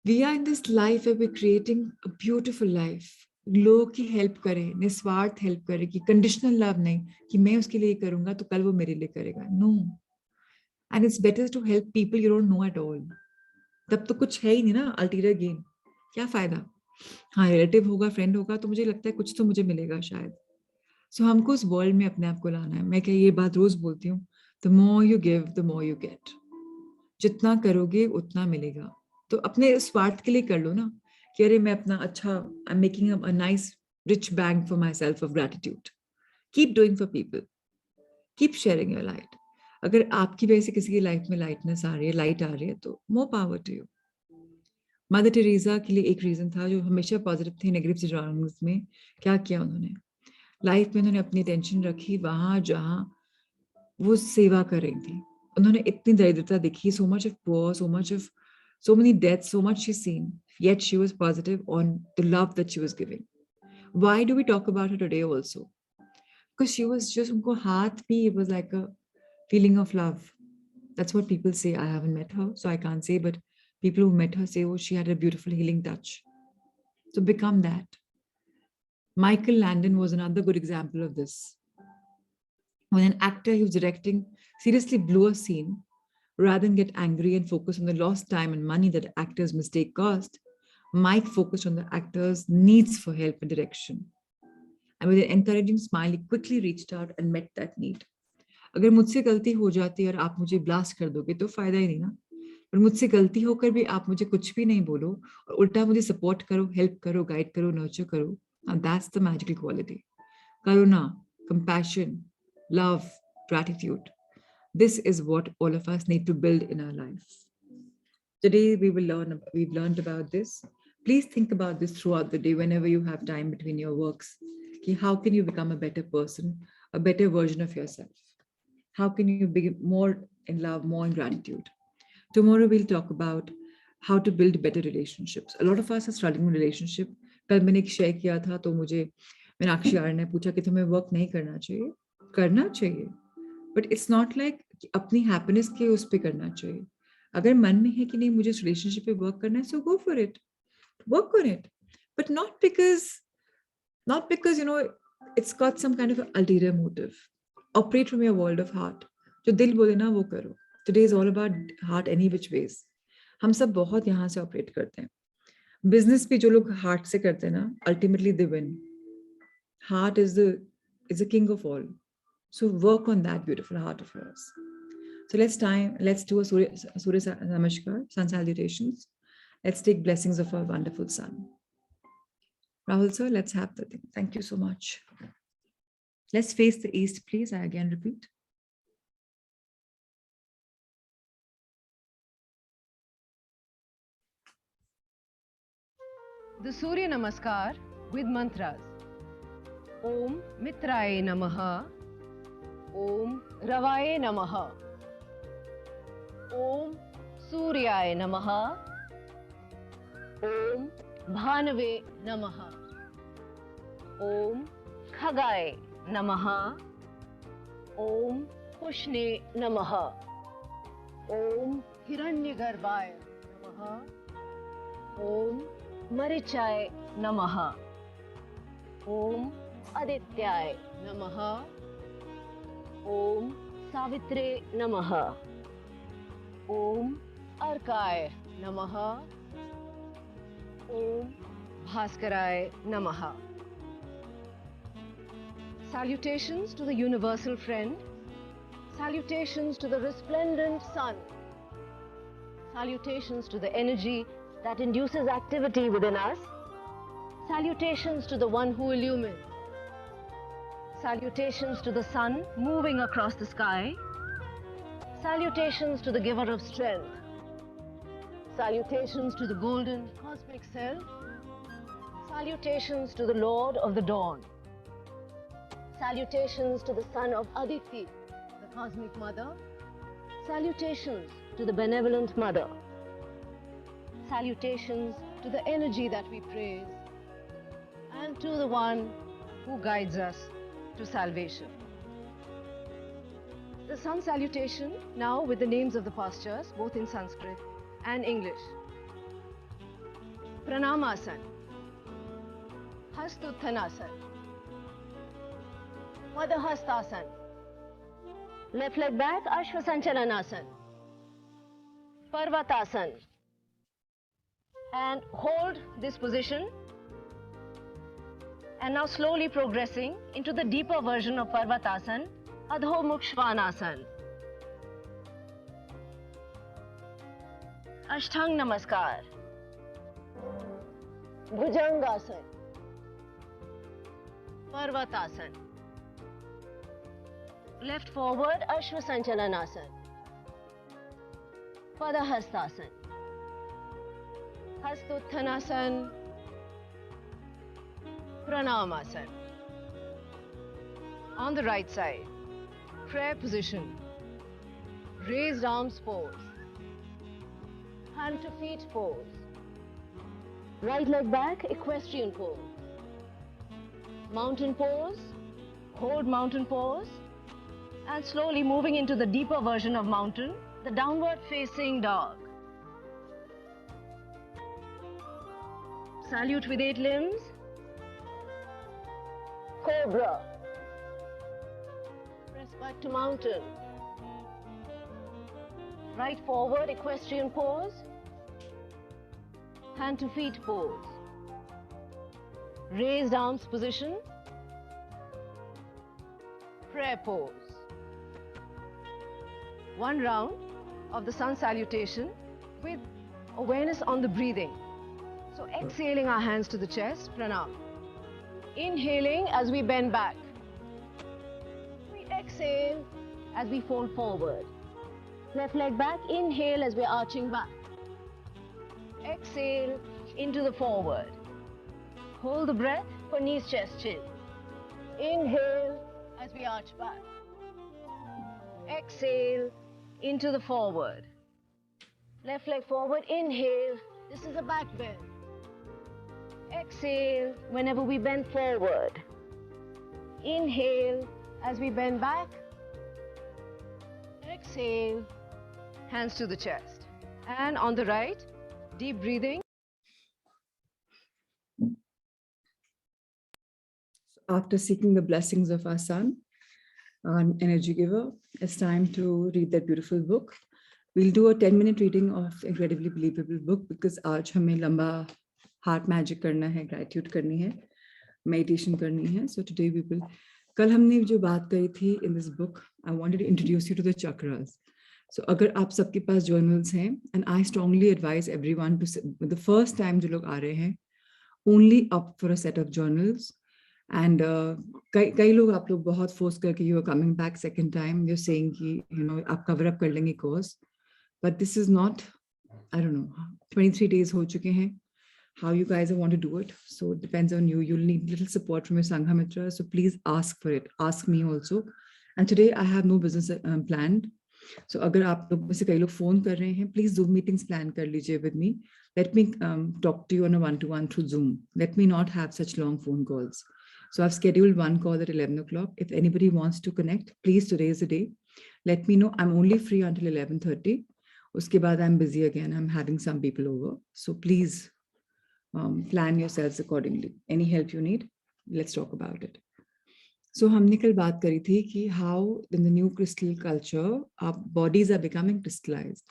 We are in this life where we're creating a beautiful life. लोगों की help करें, निस्वार्थ help करें, कि conditional love नहीं, कि मैं उसके लिए करूंगा तो कल वो मेरे लिए करेगा. No. And it's better to help people you don't know at all. तब तो कुछ है ही नहीं ना, अल्टीरियर गेन. क्या फायदा? हाँ, रिलेटिव होगा, फ्रेंड होगा, तो मुझे लगता है कुछ तो मुझे मिलेगा शायद. सो हमको उस वर्ल्ड में अपने आप को लाना है. मैं क्या ये बात रोज बोलती हूँ, the more you give the more you get. जितना करोगे उतना मिलेगा. तो अपने स्वार्थ के लिए कर लो ना, कि अरे मैं अपना अच्छा, I am making a nice rich bank for my self of gratitude. Keep doing for people, keep sharing your light. अगर आपकी वजह से किसी की लाइफ में लाइटनेस आ रही है, लाइट आ रही है, तो more power to you. Mother Teresa के लिए एक रीजन था, जो हमेशा पॉजिटिव थे नेगेटिव सिचुएशंस में. क्या किया उन्होंने लाइफ में? उन्होंने अपनी अटेंशन रखी वहां जहां वो सेवा कर रही थी. उन्होंने इतनी दरिद्रता देखी, so much of poor, so many deaths, so much she's seen, yet she was positive on the love that she was giving. Why do we talk about her today also? Because she was just, उनको हाथ भी, it was like a feeling of love. That's what people say. I haven't met her, so I can't say, but people who met her say, oh, she had a beautiful healing touch. So become that. Michael Landon was another good example of this. When an actor who's directing seriously blew a scene, rather than get angry and focus on the lost time and money that the actor's mistake cost, Mike focused on the actor's needs for help and direction. And with an encouraging smile, he quickly reached out and met that need. अगर मुझसे गलती हो जाती है और आप मुझे blast कर दोगे तो फायदा ही नहीं ना। पर मुझसे गलती होकर भी आप मुझे कुछ भी नहीं बोलो और उल्टा मुझे सपोर्ट करो, हेल्प करो, गाइड करो, नर्चर करो, and that's the magical quality. Karuna, compassion, love, gratitude. This is what all of us need to build in our life. Today we've learned about this. Please think about this throughout the day whenever you have time between your works. How can you become a better person, a better version of yourself? How can you be more in love, more in gratitude? Tomorrow we'll talk about how to build better relationships. A lot of us are struggling with relationship. कल मैंने एक share किया था तो मुझे मीनाक्षी आर्य ने पूछा कि तुम्हें वर्क नहीं करना चाहिए बट इट्स नॉट लाइक अपनी हैप्पीनेस के उस पर करना चाहिए. अगर मन में है कि नहीं मुझे इस रिलेशनशिप पे वर्क करना है, so go for it, work on it, but not because it's got some kind of ulterior motive. Operate from your world of heart. जो दिल बोले ना वो करो. Today is all about heart any which ways. हम सब बहुत यहाँ से ऑपरेट करते हैं. बिजनेस भी जो लोग हार्ट से करते हैं ना, ultimately they win. Heart is the king of all. So work on that beautiful heart of yours. So let's do a Surya Namaskar, sun salutations. Let's take blessings of our wonderful sun. Rahul sir, let's have the thing. Thank you so much. Let's face the east, please. I again repeat.
The Surya Namaskar with mantras. Om Mitraye Namaha. Om Ravaye Namaha. Om Suryaye Namaha. Om Bhanave Namaha. Om Khagaye Namaha. Om Pushne Namaha. Om Hiranyagarbhaye Namaha. Om Marichaye Namaha. Om Adityay Namaha. Om Savitre Namaha. Om Arkay Namaha. Om Bhaskaraye Namaha. Salutations to the universal friend. Salutations to the resplendent sun. Salutations to the energy that induces activity within us. Salutations to the one who illumines. Salutations to the sun moving across the sky. Salutations to the giver of strength. Salutations to the golden cosmic self. Salutations to the Lord of the dawn. Salutations to the son of Aditi, the cosmic mother. Salutations to the benevolent mother. Salutations to the energy that we praise and to the one who guides us to salvation. The sun salutation now with the names of the postures both in Sanskrit and English. Pranamasana, Hastuttanasana, Padahastasana, left leg back, Ashvasanchalanasana, Parvatasana, and hold this position. And now slowly progressing into the deeper version of Parvatasana, Adho Mukha Svanasana. Ashtang Namaskar. Bhujangasana. Parvatasana. Left forward, Ashvasanchalanasana. Padahastasana. Hastuttanasana. Pranamasana. On the right side, prayer position. Raised arms pose. Hand to feet pose. Right leg back, equestrian pose. Mountain pose. Hold mountain pose. And slowly moving into the deeper version of mountain, The downward facing dog. Salute with 8 limbs. Cobra. Press back to mountain. Right forward, equestrian pose. Hand to feet pose. Raised arms position. Prayer pose. One round of the sun salutation with awareness on the breathing. So exhaling our hands to the chest, pranam. Inhaling as we bend back. We exhale as we fold forward. Left leg back, inhale as we're arching back. Exhale into the forward. Hold the breath for knees, chest, chin. Inhale as we arch back. Exhale into the forward. Left leg forward, inhale. This is a back bend. Exhale whenever we bend forward. Inhale as we bend back. Exhale, hands to the chest. And on the right, deep breathing.
After seeking the blessings of our sun, our energy giver, it's time to read that beautiful book. We'll do a 10-minute reading of Incredibly Believable book because आज हमें लंबा heart magic करना है, gratitude करनी है, meditation करनी है. So today we will. कल हमने जो बात करी थी in this book, I wanted to introduce you to the chakras. So अगर आप सबके पास journals हैं, and I strongly advise everyone to the first time जो लोग आ रहे हैं, only opt for a set of journals. And कई लोग आप लोग बहुत force करके you are coming back second time, you're saying कि आप cover up कर लेंगे course, but this is not, I don't know, 23 days हो चुके हैं. How you guys want to do it, so it depends on you. You'll need little support from your Sangha Mitra, so please ask for it. Ask me also. And today I have no business planned. So अगर आप लोग में से कई लोग phone कर रहे हैं, please Zoom meetings plan कर लीजिए with me. Let me talk to you on a one-to-one through Zoom. Let me not have such long phone calls. So I've scheduled one call at 11 o'clock. If anybody wants to connect, please, today is the day. Let me know. I'm only free until 11:30. Uske baad I'm busy again. I'm having some people over. So please plan yourselves accordingly. Any help you need, let's talk about it. So हमने कल बात करी थी कि how in the new crystal culture our bodies are becoming crystallized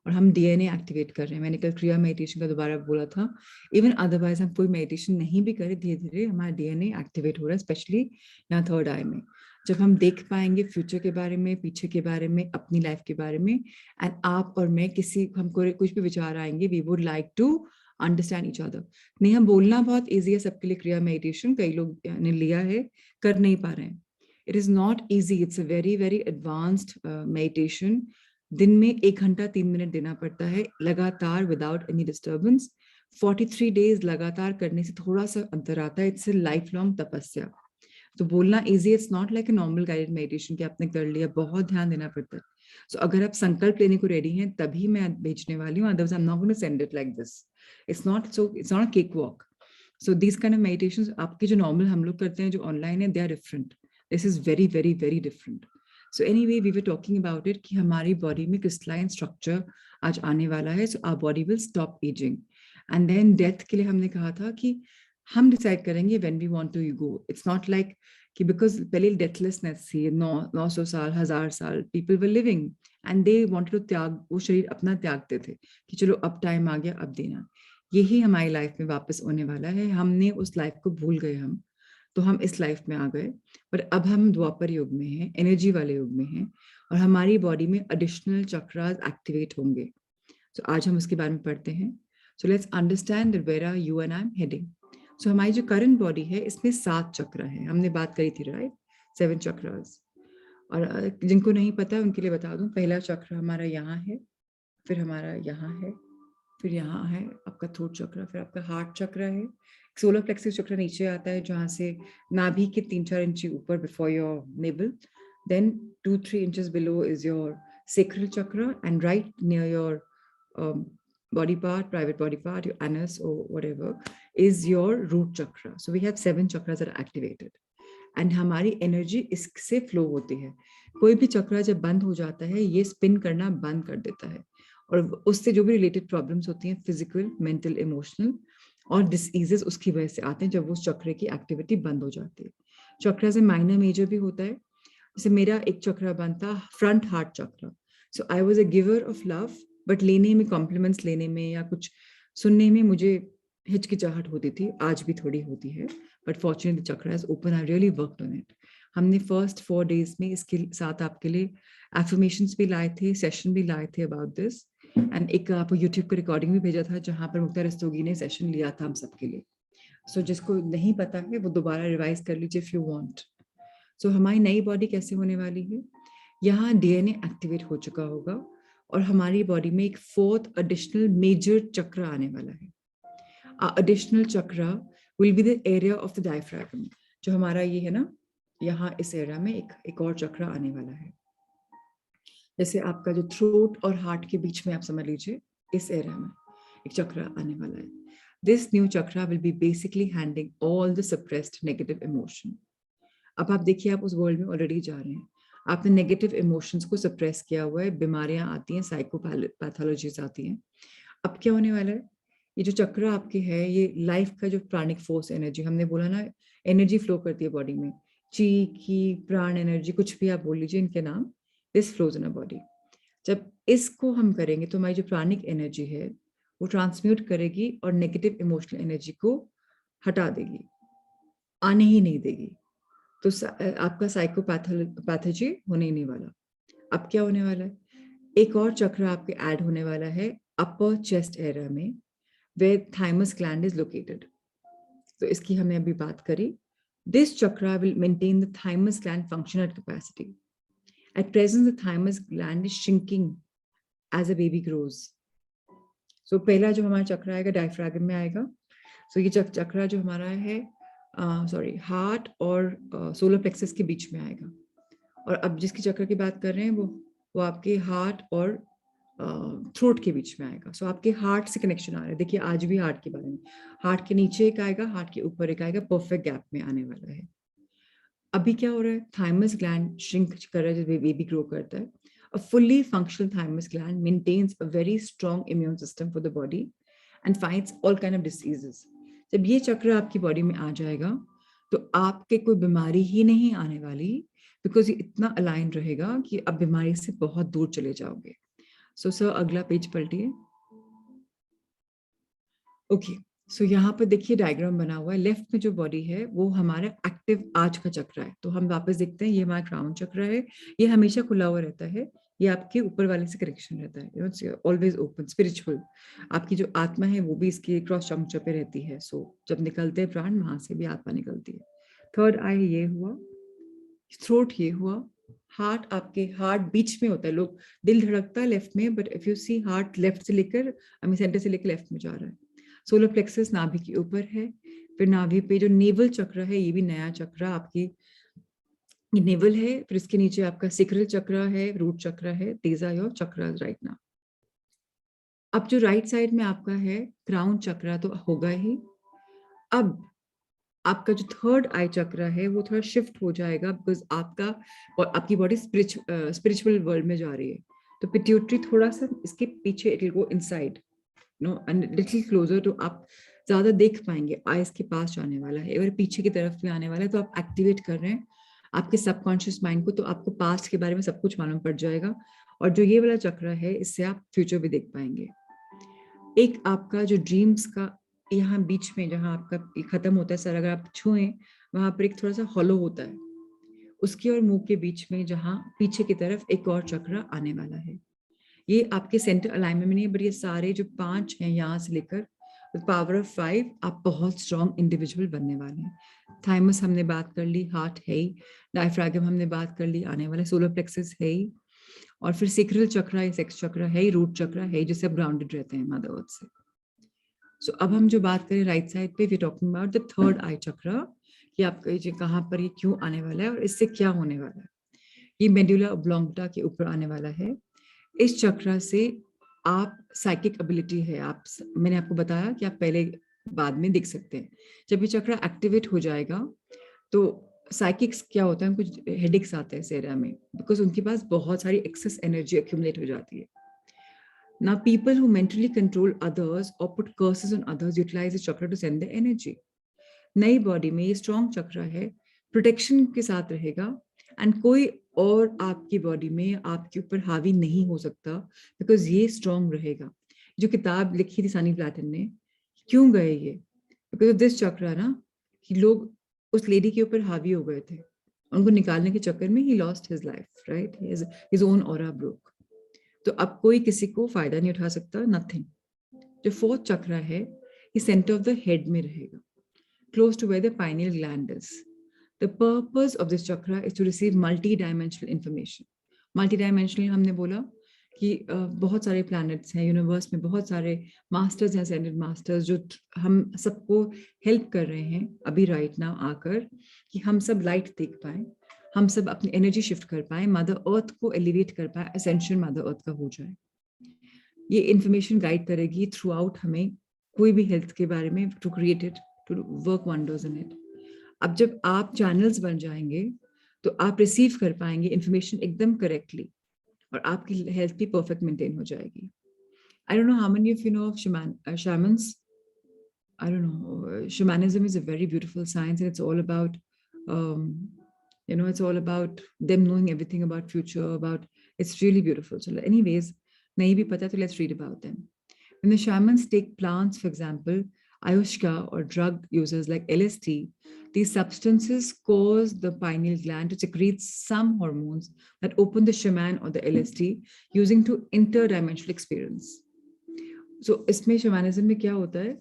और हम DNA activate कर रहे हैं. मैंने कल क्रिया meditation का दोबारा बोला था. Even otherwise हम कोई meditation नहीं भी करें, धीरे धीरे हमारा DNA activate हो रहा है, especially यहाँ third eye में. जब हम देख पाएंगे फ्यूचर के बारे में, पीछे के बारे में, अपनी लाइफ के बारे में, एंड आप और मैं किसी हमको कुछ भी विचार आएंगे, we would like to understand each other. नहीं, हम बोलना बहुत ईजी है सबके लिए क्रिया मेडिटेशन, कई लोग ने लिया है, कर नहीं पा रहे हैं. It is not easy, it's a very very advanced meditation. दिन में 1 घंटा 3 मिनट देना पड़ता है लगातार विदाउट एनी डिस्टर्बेंस. 43 डेज लगातार करने से थोड़ा सा अंतर आता है. इट्स अ लाइफ लॉन्ग तपस्या. तो बोलना easy, it's not like a normal guided meditation कि आपने कर लिया, बहुत ध्यान देना पड़ता है. सो अगर आप संकल्प लेने को रेडी हैं तभी मैं भेजने वाली हूँ, otherwise I am not going to send it like this. It's not a cake walk. So this kind of meditations आपके जो नॉर्मल हम लोग करते हैं जो ऑनलाइन है, they are different. This is very very very different. So anyway we were talking about it कि हमारी बॉडी में क्रिस्टलाइन स्ट्रक्चर आज आने वाला है. So our body will stop ageing and then death के लिए हमने कहा था कि हम डिसाइड करेंगे when we want to go. It's not like कि बिकॉज पहले डेथलेसनेस थी, 900 साल 1000 साल people were living and they wanted to त्याग, वो शरीर अपना त्यागते थे कि चलो अब टाइम आ गया, अब देना. यही हमारी लाइफ में वापस होने वाला है. हमने उस लाइफ को भूल गए, तो हम इस लाइफ में आ गए, पर अब हम द्वापर युग में हैं, एनर्जी वाले युग में हैं, और हमारी बॉडी में एडिशनल चक्रास एक्टिवेट होंगे. सो आज हम उसके बारे में पढ़ते हैं. So let's understand where are you and I am heading. So हमारी जो करंट बॉडी है इसमें 7 चक्र है, हमने बात करी थी, राइट? 7 चक्रास. और जिनको नहीं पता उनके लिए बता दूं, पहला चक्र हमारा यहाँ है, फिर हमारा यहाँ है, फिर यहाँ है आपका थ्रोट चक्र, फिर आपका हार्ट चक्र है. सोलर प्लेक्सस चक्र नीचे आता है जहाँ से नाभि के 3-4 इंच ऊपर before your navel. Then 2-3 inches below is your sacral chakra, and right near your body part, private body part, your anus or whatever, is your root chakra. So we have 7 chakras that are activated. And हमारी energy इससे flow होती है। कोई भी चक्र जब बंद हो जाता है ये स्पिन करना बंद कर देता है, और उससे जो भी रिलेटेड प्रॉब्लम्स होती हैं फिजिकल, मेंटल, इमोशनल और डिसीजेस उसकी वजह से आते हैं जब उस चक्र की एक्टिविटी बंद हो जाती है। चक्र से माइनर मेजर भी होता है। जैसे मेरा एक चक्र बंद था front heart chakra. So I was a giver of love, but लेने में, कॉम्प्लीमेंट्स लेने में या कुछ सुनने में मुझे हिचकिचाहट होती थी, आज भी थोड़ी होती है, बट फॉर्चुनेटली चक्र is open, I really worked on it. हमने फर्स्ट 4 डेज में इसके साथ आपके लिए एफर्मेशंस भी लाए थे, सेशन भी लाए थे अबाउट दिस, एंड एक आपको यूट्यूब का रिकॉर्डिंग भी भेजा था जहां पर मुक्ता रस्तोगी ने सेशन लिया था हम सबके लिए। सो जिसको नहीं पता है वो दोबारा रिवाइज कर लीजिए इफ यू वांट। सो हमारी नई बॉडी कैसे होने वाली है, यहाँ डीएनए एक्टिवेट हो चुका होगा और हमारी बॉडी में एक 4th एडिशनल मेजर चक्र आने वाला है। एडिशनल चक्र will be the area of the diaphragm. जो हमारा ये है ना, यहाँ इस एरिया में एक और चक्र आने वाला है। जैसे आपका जो थ्रोट और हार्ट के बीच में आप समझ लीजिए इस एरिया में एक चक्र आने वाला है। दिस न्यू चक्र will be basically handling all the suppressed negative emotion. अब आप देखिए, आप उस वर्ल्ड में ऑलरेडी जा रहे हैं, आपने नेगेटिव इमोशंस को सप्रेस किया हुआ है, बीमारियां आती हैं, साइकोपैथोलॉजीज आती हैं। अब क्या होने वाला है, ये जो चक्र आपके है ये लाइफ का जो प्राणिक फोर्स एनर्जी, हमने बोला ना एनर्जी फ्लो करती है बॉडी में, ची की प्राण एनर्जी कुछ भी आप बोल लीजिए इनके नाम, this flows in a body. जब इसको हम करेंगे तो हमारी जो प्राणिक एनर्जी है वो ट्रांसम्यूट करेगी और नेगेटिव इमोशनल एनर्जी को हटा देगी, आने ही नहीं देगी। तो आपका साइकोपैथोलॉजी होने ही नहीं वाला। अब क्या होने वाला है, एक और चक्र आपके ऐड होने वाला है अपर चेस्ट एरिया में, where thymus gland is located. तो इसकी हमने अभी बात करी। This chakra will maintain the thymus gland functional capacity. At present the thymus gland is shrinking as a baby grows. So पहला जो हमारा चक्र आएगा डायफ्रागम में आएगा। सो ये चक्र जो हमारा है हार्ट और सोलर प्लेक्सस के बीच में आएगा। और अब जिसकी चक्र की बात कर रहे हैं वो आपके हार्ट और थ्रोट के बीच में आएगा। सो आपके हार्ट से कनेक्शन आ रहा है। देखिए आज भी हार्ट के बारे में, हार्ट के नीचे एक आएगा, हार्ट के ऊपर एक आएगा, परफेक्ट गैप में आने वाला है। अभी क्या हो रहा है, थाइमस ग्लैंड श्रिंक कर रहा है जब बेबी ग्रो करता है। A fully functional thymus gland maintains a very strong immune system for the body and fights all kind of diseases. जब ये चक्र आपकी बॉडी में आ जाएगा तो आपके कोई बीमारी ही नहीं आने वाली, बिकॉज ये इतना अलाइन रहेगा कि अब बीमारी से बहुत दूर चले जाओगे। सो सर अगला पेज पलटिए। ओके, सो यहाँ पर देखिए डायग्राम बना हुआ है। लेफ्ट में जो बॉडी है वो हमारा एक्टिव आज का चक्र है। तो हम वापस देखते हैं, ये हमारा क्राउन चक्र है, ये हमेशा खुला हुआ रहता है, ये आपके ऊपर वाले से कनेक्शन रहता है, ऑलवेज ओपन। स्पिरिचुअल आपकी जो आत्मा है वो भी इसके क्रॉस चंक्चर पे रहती है। सो जब निकलते हैं प्राण वहां से भी आत्मा निकलती है। थर्ड आई ये हुआ, थ्रोट ये हुआ, हार्ट आपके हार्ट बीच में होता है। लोग दिल धड़कता है लेफ्ट में, but if you see heart left से लेकर सेंटर से लेकर लेफ्ट में जा रहा है। सोलर प्लेक्सस नाभि के ऊपर है। फिर नाभि पे जो नेवल चक्र है, ये भी नया चक्र आपकी, ये नेवल है। फिर इसके नीचे आपका सिक्रल चक्र है, रूट चक्र है, these are your chakras right now. अब जो राइट साइड में आपका है क्राउन चक्र तो होगा ही। अब आपका जो थर्ड आई चक्र है वो थोड़ा शिफ्ट हो जाएगा, बिकॉज आपकी बॉडी स्पिरिचुअल वर्ल्ड में जा रही है। तो पिट्यूटरी थोड़ा सा इसके पीछे, it will go inside no and little closer, तो आप ज्यादा देख पाएंगे, आईज के पास जाने वाला है। अगर पीछे की तरफ भी आने वाला है तो आप एक्टिवेट कर रहे हैं आपके सबकॉन्शियस माइंड को, तो आपको पास्ट के बारे में सब कुछ मालूम पड़ जाएगा। और जो ये वाला चक्र है इससे आप फ्यूचर भी देख पाएंगे। एक आपका जो ड्रीम्स का यहाँ बीच में जहाँ आपका खत्म होता है सर, अगर आप छुएं वहां पर एक थोड़ा सा हॉलो होता है, उसके और मुंह के बीच में जहाँ पीछे की तरफ एक और चक्र आने वाला है। ये आपके सेंटर अलाइनमेंट में नहीं है, बट ये सारे जो 5 हैं यहाँ से लेकर पावर ऑफ 5 आप बहुत स्ट्रॉन्ग इंडिविजुअल बनने वाले हैं। थाइमस हमने बात कर ली, हार्ट है ही, डायफ्रागम हमने बात कर ली, आने वाले सोलर प्लेक्सस है ही, और फिर सिक्रल चक्र, सेक्स चक्र है ही, रूट चक्र है ही, जिससे आप ग्राउंडेड रहते हैं मदर अर्थ से। सो अब हम जो बात करें राइट साइड पे, we talking about the third eye chakra, कि आपका ये कहाँ पर ये क्यों आने वाला है और इससे क्या होने वाला है। ये मेडुला ऑब्लोंगेटा के ऊपर आने वाला है। इस चक्र से आप साइकिक एबिलिटी है, आप, मैंने आपको बताया कि आप पहले बाद में देख सकते हैं। जब ये चक्र एक्टिवेट हो जाएगा तो साइकिक्स क्या होता है, उनको हेडेक्स आते हैं इस एरिया में बिकॉज उनके पास बहुत सारी एक्सेस एनर्जी एक्यूमुलेट हो जाती है. Now, people who mentally control others or put curses on others utilize the chakra to send their energy. नई बॉडी में ये स्ट्रॉन्ग चक्र है, प्रोटेक्शन के साथ रहेगा एंड कोई और आपकी बॉडी में आपके ऊपर हावी नहीं हो सकता बिकॉज ये स्ट्रॉन्ग रहेगा. जो किताब लिखी थी सनी प्लैटन ने, क्यों गए ये, बिकॉज ऑफ दिस चक्र ना, कि लोग उस लेडी के ऊपर हावी हो गए थे, उनको निकालने के चक्कर में he lost his life, right, his own aura broke. तो अब कोई किसी को फायदा नहीं उठा सकता, नथिंग. जो फोर्थ चक्र है ये सेंटर ऑफ द हेड में रहेगा, close to where the pineal gland is. The purpose of this chakra is to receive multi-dimensional information. Multi-dimensional हमने बोला कि बहुत सारे planets हैं यूनिवर्स में, बहुत सारे मास्टर्स हैं, ascended मास्टर्स जो हम सबको हेल्प कर रहे हैं अभी राइट नाउ आकर, कि हम सब लाइट देख पाए, हम सब अपनी एनर्जी शिफ्ट कर पाए, मदर अर्थ को एलिवेट कर पाए, असेंशन मदर अर्थ का हो जाए. ये इंफॉर्मेशन गाइड करेगी थ्रू आउट हमें कोई भी हेल्थ के बारे में, to create it, to work wonders in it. अब जब आप चैनल्स बन जाएंगे तो आप रिसीव कर पाएंगे इंफॉर्मेशन एकदम करेक्टली और आपकी हेल्थ भी परफेक्ट मेंटेन हो जाएगी. I don't know how many of you know of shamans. I don't know. Shamanism is a very beautiful science, and it's all about, it's all about them knowing everything about future. It's really beautiful. So, anyways, nahi bhi pata, so let's read about them. When the shamans take plants, for example, Ayushka or drug users like LSD, these substances cause the pineal gland to secrete some hormones that open the shaman or the LSD using to interdimensional experience. So, इसमें shamanism में क्या होता है,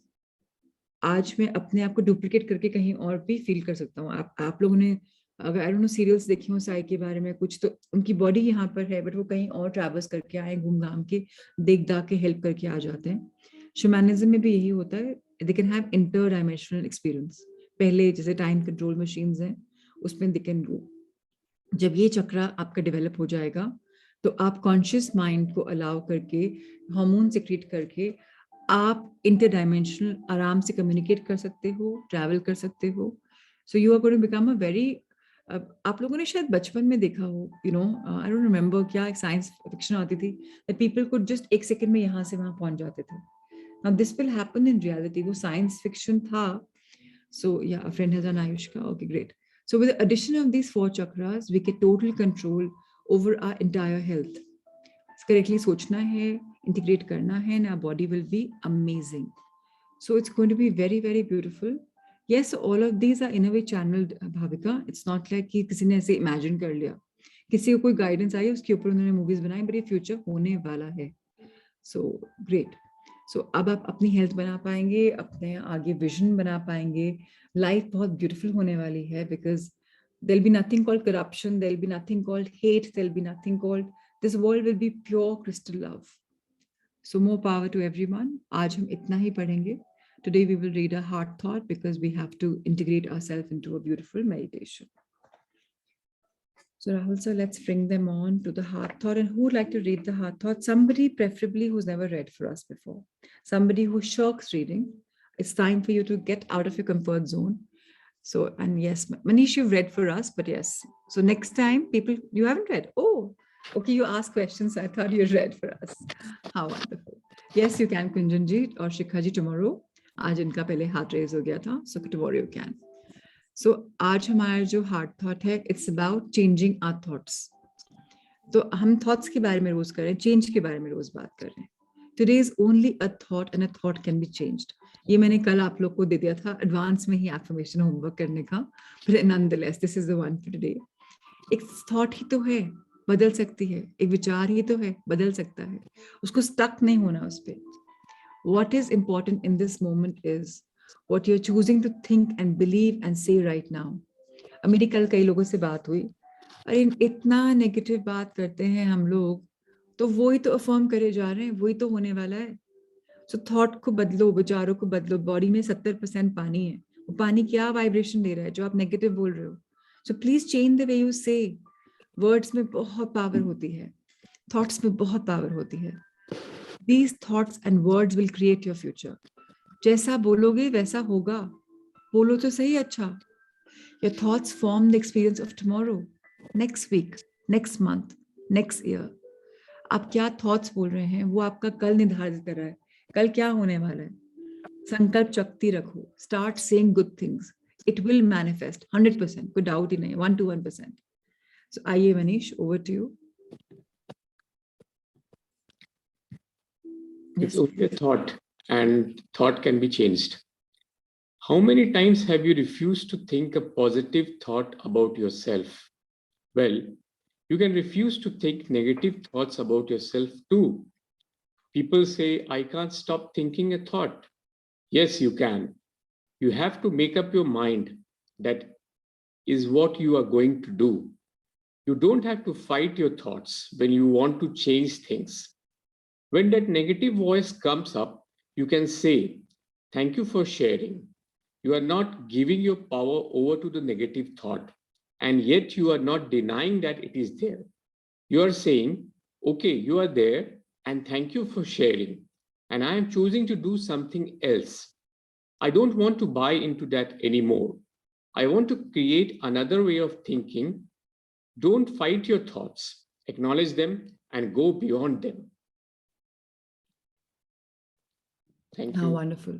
आज मैं अपने आप को डुप्लीकेट करके कहीं और भी फील कर सकता हूँ. आप लोगों ने अगर आई डोंट नो सीरियल्स देखी हो साई के बारे में कुछ, तो उनकी बॉडी यहाँ पर है बट वो कहीं और ट्रैवल्स करके आए, घूम घाम के देख दाख के हेल्प करके आ जाते हैं. शमानिज्म में भी यही होता है, दे कैन हैव इंटरडाइमेंशनल एक्सपीरियंस. पहले जैसे टाइम कंट्रोल मशीन्स हैं उसमें दे कैन गो. जब ये चक्र आपका डेवलप हो जाएगा तो आप कॉन्शियस माइंड को अलाउ करके, हार्मोन सिक्रीट करके आप इंटरडाइमेंशनल आराम से कम्युनिकेट कर सकते हो, ट्रैवल कर सकते हो. So you are going to become a very, आप लोगों ने शायद बचपन में देखा हो, आई डोंट रिमेम्बर, क्या एक साइंस फिक्शन आती थी दैट पीपल कुड जस्ट एक सेकंड में यहाँ से वहां पहुंच जाते थे. Now this will happen in reality. वो science fiction था. So yeah, a friend has an Ayushka. Okay, great. So with the addition of these 4 chakras, we get total control over our entire health. Correctly सोचना है, integrate करना है, and our body will be amazing. So it's going to be very, very beautiful. Yes, all of these are in a way channeled, Bhavika. It's not like कि किसी ने ऐसे imagine कर लिया. किसी को कोई guidance आई, उसके ऊपर उन्होंने movies बनाई, but ये future होने वाला है. So great. सो अब आप अपनी हेल्थ बना पाएंगे, अपने आगे विजन बना पाएंगे, लाइफ बहुत ब्यूटीफुल होने वाली है because there will be nothing called corruption, there will be nothing called hate, there will be nothing called, this world will be pure crystal love. So more power to everyone. आज हम इतना ही पढ़ेंगे. Today we will read a heart thought because we have to integrate ourself into a beautiful meditation. So Rahul sir, let's bring them on to the heart thought. And who would like to read the heart thought? Somebody preferably who's never read for us before. Somebody who shirks reading. It's time for you to get out of your comfort zone. So, and yes, Manish, you've read for us, but yes. So next time, people, you haven't read. Oh, okay, you ask questions. I thought you read for us. How wonderful. Yes, you can, Kunjan ji or Shikha ji tomorrow. आज इनका पहले हाथ raise हो गया था. So tomorrow you can. So आज हमारा जो हार्ट थॉट है, it's about changing our thoughts. तो हम थॉट्स के बारे में रोज कर रहे हैं, चेंज के बारे में रोज बात कर रहे हैं. Today is only a thought and a thought can be changed. ये मैंने कल आप लोग को दे दिया था एडवांस में ही एफर्मेशन होमवर्क करने का, but nonetheless this is the one for today. एक थॉट ही तो है, बदल सकती है. एक विचार ही तो है, बदल सकता है. उसको स्टक नहीं होना उस पर. What is important in this moment is what you're choosing to think and believe and say right now. मेरी कल कई लोगों से बात हुई, अरे इतना नेगेटिव बात करते हैं हम लोग, तो वही तो अफर्म करे जा रहे हैं, वही तो होने वाला है. सो थॉट को बदलो, विचारों को बदलो. बॉडी में 70% पानी है. वो पानी क्या वाइब्रेशन दे रहा है जो आप नेगेटिव बोल रहे हो? So please change the way you से. वर्ड्स में बहुत पावर होती है, थॉट्स में बहुत पावर होती है. These thoughts and words will create your future. जैसा बोलोगे वैसा होगा. बोलो तो सही अच्छा. Your thoughts form the experience of tomorrow, next week, next month, next year. आप क्या थॉट्स बोल रहे हैं वो आपका कल निर्धारित कर रहा है, कल क्या होने वाला है. संकल्प शक्ति रखो, start saying good things, it will manifest 100%, कोई डाउट ही नहीं, 1 to 1%. So आइए Manish, over to you.
It's only a thought, and thought can be changed. How many times have you refused to think a positive thought about yourself? Well, you can refuse to think negative thoughts about yourself too. People say, I can't stop thinking a thought. Yes, you can. You have to make up your mind that is what you are going to do. You don't have to fight your thoughts when you want to change things. When that negative voice comes up, you can say, thank you for sharing. You are not giving your power over to the negative thought, and yet you are not denying that it is there. You are saying, okay, you are there, and thank you for sharing. And I am choosing to do something else. I don't want to buy into that anymore. I want to create another way of thinking. Don't fight your thoughts, acknowledge them, and go beyond them. Thank
How
you.
wonderful.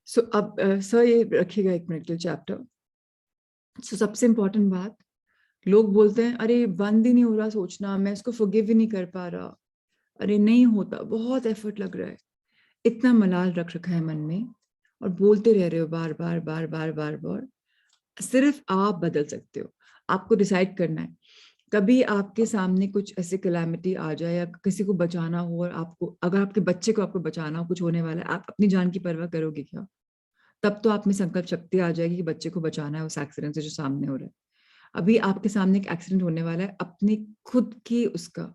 So अब sir ये रखिएगा 1 minute के लिए chapter. सो सबसे important बात, लोग बोलते हैं अरे बंद ही नहीं हो रहा सोचना, मैं इसको फॉरगिव ही नहीं कर पा रहा, अरे नहीं होता, बहुत एफर्ट लग रहा है. इतना मलाल रख रखा है मन में और बोलते रह रहे हो बार बार बार बार बार बार. सिर्फ आप बदल सकते हो. आपको डिसाइड करना है. कभी आपके सामने कुछ ऐसे कैलामिटी आ जाए या किसी को बचाना हो, और आपको, अगर आपके बच्चे को आपको बचाना हो, कुछ होने वाला है, आप अपनी जान की परवाह करोगे क्या? तब तो आप में संकल्प शक्ति आ जाएगी कि बच्चे को बचाना है उस एक्सीडेंट से जो सामने हो रहा है. अभी आपके सामने एक एक्सीडेंट होने वाला है, अपनी खुद की उसका,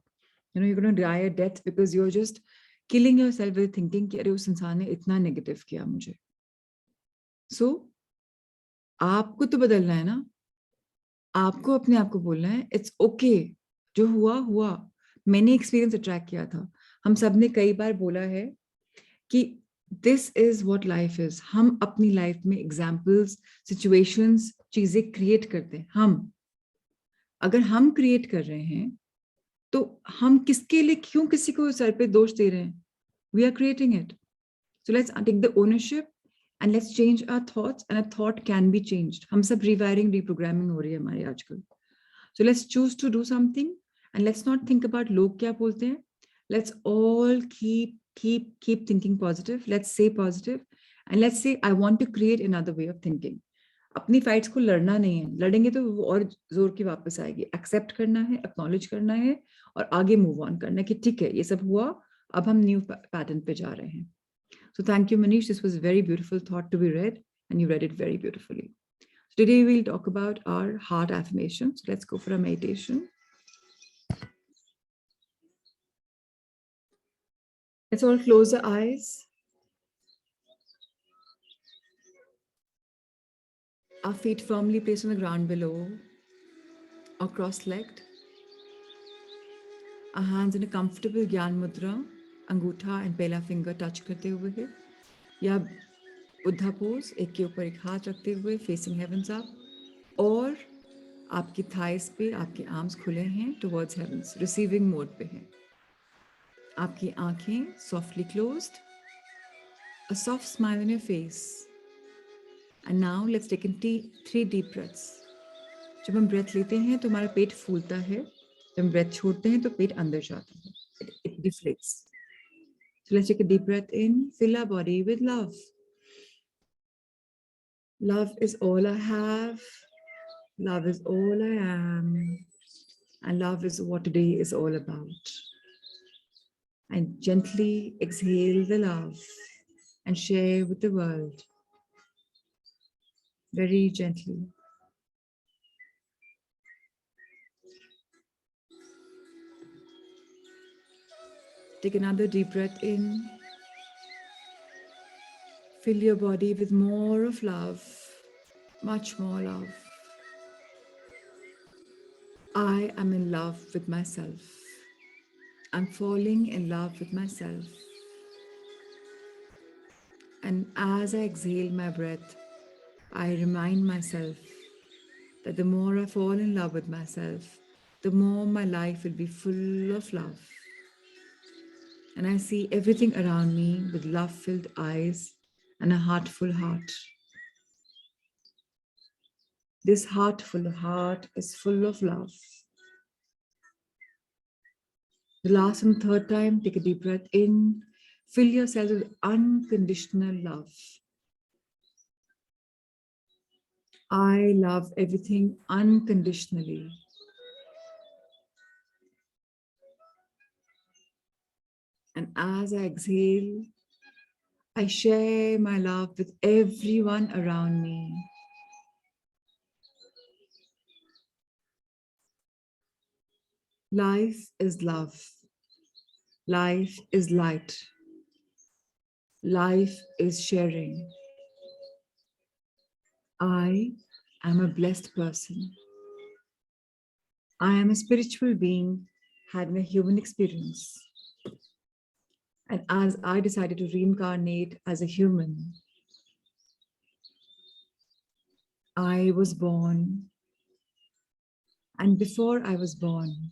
you gonna die a death because you are just killing yourself with thinking कि अरे उस इंसान ने इतना नेगेटिव किया मुझे. सो आपको तो बदलना है ना. आपको अपने आप को बोलना है इट्स ओके, जो हुआ हुआ. मैंने एक्सपीरियंस अट्रैक्ट किया था. हम सब ने कई बार बोला है कि this is what life is. हम अपनी लाइफ में एग्जाम्पल्स, सिचुएशंस, चीजें क्रिएट करते हैं. हम अगर हम क्रिएट कर रहे हैं तो हम किसके लिए, क्यों किसी को सर पे दोष दे रहे हैं? We are creating it. So let's take the ownership and let's change our thoughts, and a thought can be changed. हम सब rewiring, reprogramming हो रही है हमारी आजकल. So let's choose to do something and let's not think about लोग क्या बोलते हैं. Let's all keep thinking positive. Let's say positive and let's say I want to create another way of thinking. अपनी फाइट्स को लड़ना नहीं है, लड़ेंगे तो वो और जोर की वापस आएगी. एक्सेप्ट करना है, एक्नॉलेज करना है और आगे मूव ऑन करना है कि ठीक है ये सब हुआ, अब हम न्यू पैटर्न पे जा रहे हैं. So thank you, Manish. This was a very beautiful thought to be read, and you read it very beautifully. So today we'll talk about our heart affirmations. Let's go for a meditation. Let's all close the eyes. Our feet firmly placed on the ground below or cross-legged. Our hands in a comfortable Gyan Mudra, Angutha and Pehla finger touch करते हुए, या Buddha pose, एक के ऊपर एक हाथ रखते हुए फेसिंग हेवंस अप, और आपकी थाइस पे आपके आर्म्स खुले हैं टुवर्ड्स हेवंस, रिसीविंग मोड पे हैं. आपकी आंखें softly closed, a soft smile on your face. And now let's take in 3 deep breaths. जब हम ब्रेथ लेते हैं तो हमारा पेट फूलता है, जब हम ब्रेथ छोड़ते हैं तो पेट अंदर जाता है, it डिफ्लेट्स. So let's take a deep breath in, fill our body with love. Love is all I have. Love is all I am. And love is what today is all about. And gently exhale the love and share with the world. Very gently. Take another deep breath in. Fill your body with more of love, much more love. I am in love with myself. I'm falling in love with myself. And as I exhale my breath, I remind myself that the more I fall in love with myself, the more my life will be full of love. And I see everything around me with love filled eyes and a heartful heart. This heartful heart is full of love. The last and third time, take a deep breath in. Fill yourself with unconditional love. I love everything unconditionally. And as I exhale, I share my love with everyone around me. Life is love. Life is light. Life is sharing. I am a blessed person. I am a spiritual being having a human experience. And as I decided to reincarnate as a human, I was born. And before I was born,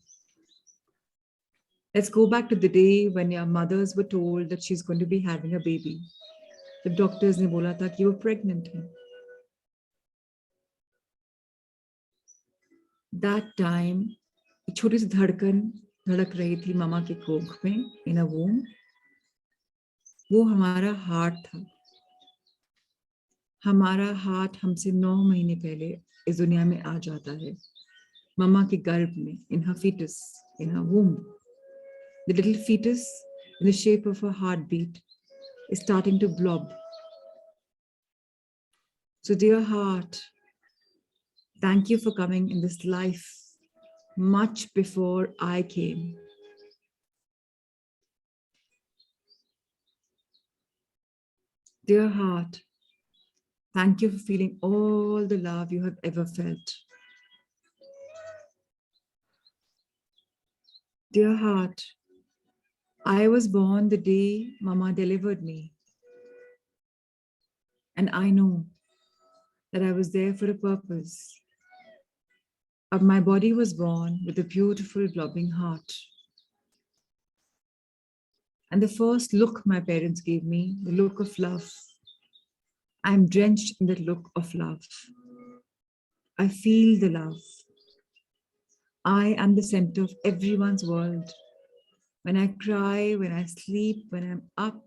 let's go back to the day when your mothers were told that she's going to be having a baby. The doctors ने बोला था कि वो pregnant है. That time, एक छोटी सी धड़कन धड़क रही थी मामा के कोख में, in a womb. वो हमारा हार्ट था. हमारा हार्ट हमसे 9 महीने पहले इस दुनिया में आ जाता है. मामा के गर्भ में, in her fetus, in her womb. The little fetus, in the shape of a heartbeat, is starting to blob. So, dear heart, thank you for coming in this life much before I came. Dear heart, thank you for feeling all the love you have ever felt. Dear heart, I was born the day Mama delivered me. And I know that I was there for a purpose. But my body was born with a beautiful blobbing heart. And the first look my parents gave me, the look of love, I am drenched in that look of love. I feel the love. I am the center of everyone's world. When I cry, when I sleep, when I'm up,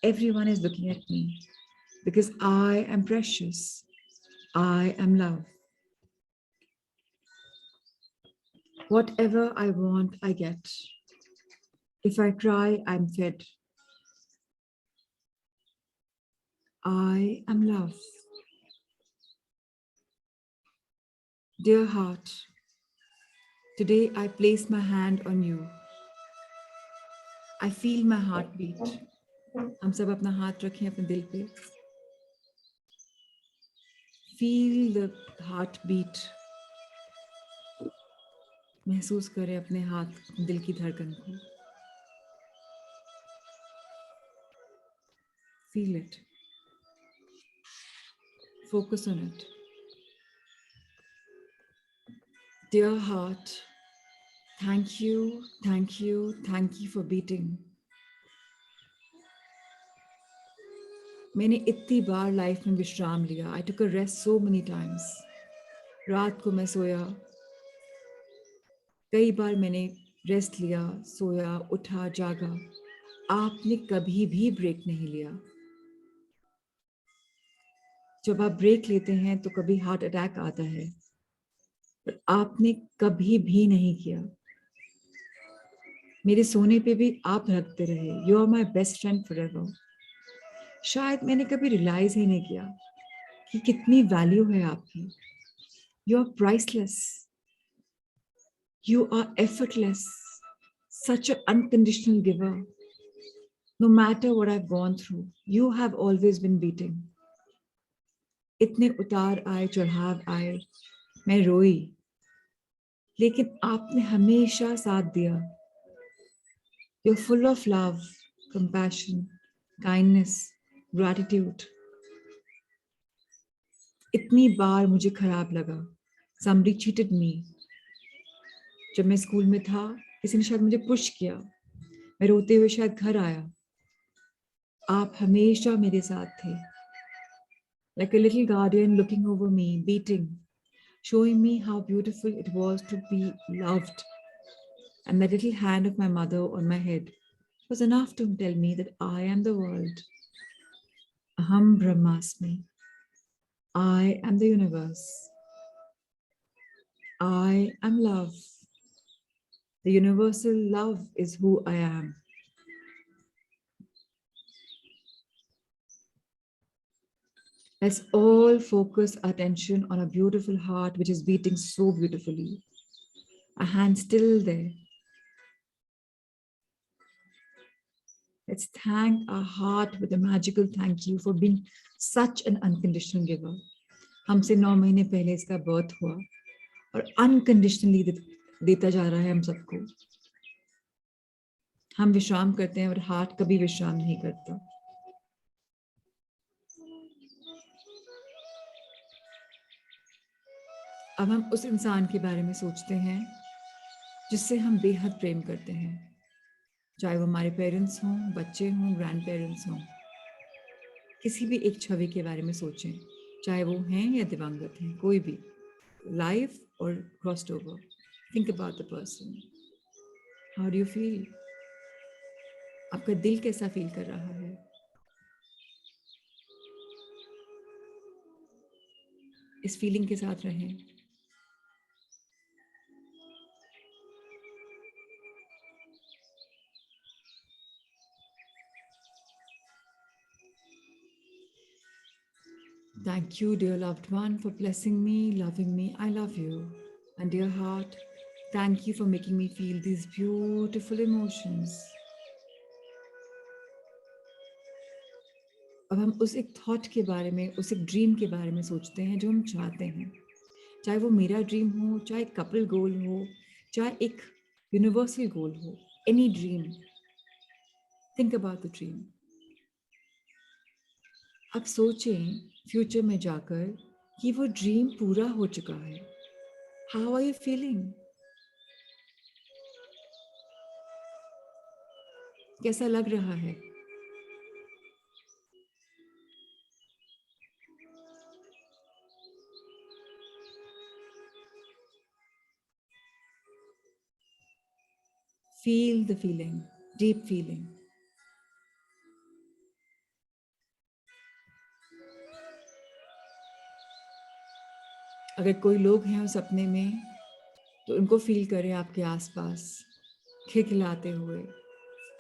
everyone is looking at me because I am precious. I am love. Whatever I want, I get. If I cry, I'm fed. I am love. Dear heart, today I place my hand on you. I feel my heartbeat. हम सब अपना हाथ रखें अपने दिल पे. Feel the heartbeat. महसूस करें अपने हाथ दिल की धड़कन को. Feel it. Focus on it. Dear heart, thank you, thank you, thank you for beating. मैंने इतनी बार लाइफ में विश्राम लिया. I took a rest so many times. रात को मैं सोया. कई बार मैंने रेस्ट लिया, सोया, उठा, जागा. आपने कभी भी ब्रेक नहीं लिया. जब आप ब्रेक लेते हैं तो कभी हार्ट अटैक आता है, पर आपने कभी भी नहीं किया. मेरे सोने पे भी आप रखते रहे. You are my best friend forever. शायद मैंने कभी रियलाइज ही नहीं किया कि कितनी वैल्यू है आपकी. You are priceless. You are effortless, such an unconditional giver. No matter what I've gone through, you have always been beating. इतने उतार आए, चढ़ाव आए, मैं रोई, लेकिन आपने हमेशा साथ दिया. You're full of love, compassion, kindness, gratitude. इतनी बार मुझे खराब लगा, Somebody cheated me. जब मैं स्कूल में था किसी ने शायद मुझे पुश किया, मैं रोते हुए शायद घर आया, आप हमेशा मेरे साथ थे, like a little guardian looking over me, beating, showing me how beautiful it was to be loved. And that little hand of my mother on my head was enough to tell me that I am the world. Aham Brahmasmi. I am the universe. I am love. The universal love is who I am. Let's all focus our attention on a beautiful heart which is beating so beautifully. A hand still there. Let's thank our heart with a magical thank you for being such an unconditional giver. हमसे 9 महीने पहले इसका birth हुआ और unconditionally देता जा रहा है हम सबको. हम विश्राम करते हैं और हार्ट कभी विश्राम नहीं करता. अब हम उस इंसान के बारे में सोचते हैं जिससे हम बेहद प्रेम करते हैं, चाहे वो हमारे पेरेंट्स हों, बच्चे हों, ग्रैंड पेरेंट्स हों. किसी भी एक छवि के बारे में सोचें, चाहे वो हैं या दिवंगत हैं, कोई भी, लाइफ और crossed over. Think about the person. How do you feel? आपका दिल कैसा फील कर रहा है? इस फीलिंग के साथ रहें. Thank you, dear loved one, for blessing me, loving me. I love you. And dear heart, thank you for making me feel these beautiful emotions. अब हम उस एक थॉट के बारे में, उस एक ड्रीम के बारे में सोचते हैं जो हम चाहते हैं, चाहे वो मेरा ड्रीम हो, चाहे कपल गोल हो, चाहे एक यूनिवर्सल गोल हो, any dream. Think about the dream. अब सोचें फ्यूचर में जाकर कि वो ड्रीम पूरा हो चुका है. How are you feeling? कैसा लग रहा है? Feel the feeling, deep feeling. अगर कोई लोग हैं उस सपने में तो उनको फील करें आपके आसपास, खिलखिलाते हुए,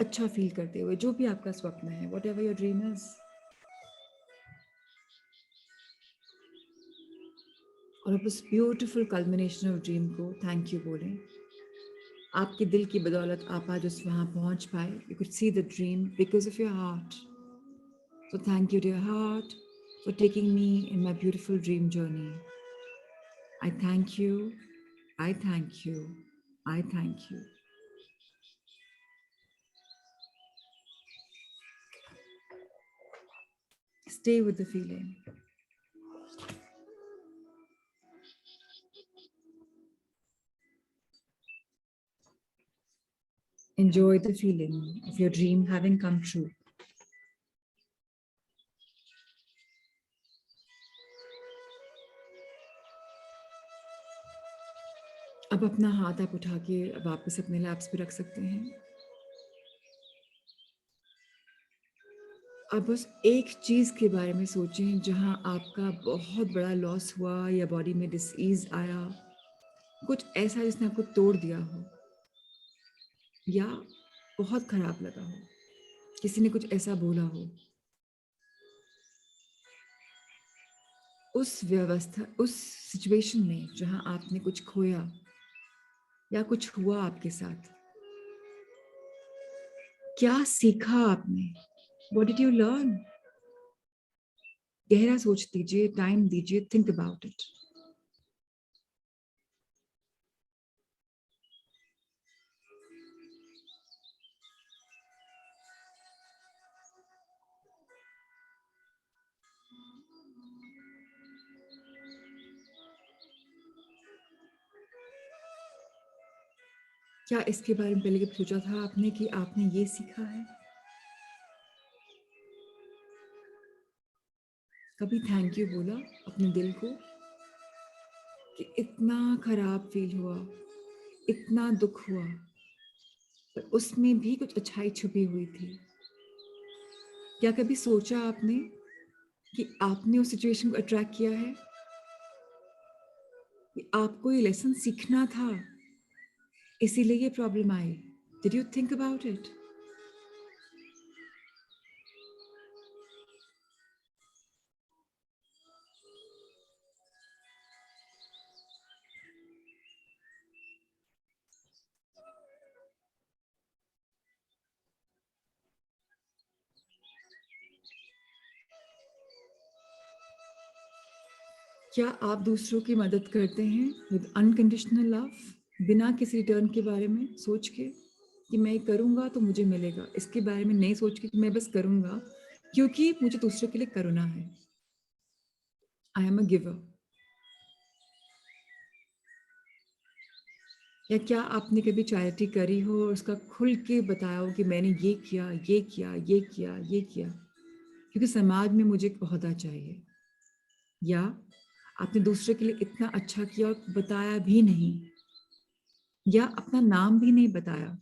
अच्छा फील करते हुए, जो भी आपका स्वप्न है, whatever your dream is. और अब उस ब्यूटीफुल कल्मिनेशन ऑफ ड्रीम को थैंक यू बोलें. आपके दिल की बदौलत आप आज उस वहाँ पहुँच पाए. You could see the dream because of your heart. So thank you, dear heart, for taking me in my beautiful dream journey. I thank you. I thank you. I thank you. Stay with the feeling. Enjoy the feeling of your dream having come true. अब अपना हाथ आप उठा के वापस अपने lapse पे रख सकते हैं. अब बस एक चीज के बारे में सोचें जहां आपका बहुत बड़ा लॉस हुआ या बॉडी में डिसीज आया, कुछ ऐसा जिसने आपको तोड़ दिया हो या बहुत खराब लगा हो, किसी ने कुछ ऐसा बोला हो. उस व्यवस्था, उस सिचुएशन में जहां आपने कुछ खोया या कुछ हुआ आपके साथ, क्या सीखा आपने? What did you learn? गहरा सोच दीजिए, टाइम दीजिए, think about it. क्या इसके बारे में पहले कभी सोचा था आपने कि आपने ये सीखा है? कभी थैंक यू बोला अपने दिल को कि इतना खराब फील हुआ, इतना दुख हुआ, पर उसमें भी कुछ अच्छाई छुपी हुई थी? क्या कभी सोचा आपने कि आपने उस सिचुएशन को अट्रैक्ट किया है, कि आपको ये लेसन सीखना था, इसीलिए ये problem I? Did you think about it? क्या आप दूसरों की मदद करते हैं विद अनकंडीशनल लव, बिना किसी रिटर्न के बारे में सोच के कि मैं करूँगा तो मुझे मिलेगा, इसके बारे में नहीं सोच के कि मैं बस करूँगा क्योंकि मुझे दूसरों के लिए करुणा है? I am a giver. या क्या आपने कभी चैरिटी करी हो और उसका खुल के बताया हो कि मैंने ये किया, ये किया, ये किया, ये किया, क्योंकि समाज में मुझे एक ओहदा चाहिए? या आपने दूसरे के लिए इतना अच्छा किया और बताया भी नहीं, या अपना नाम भी नहीं बताया,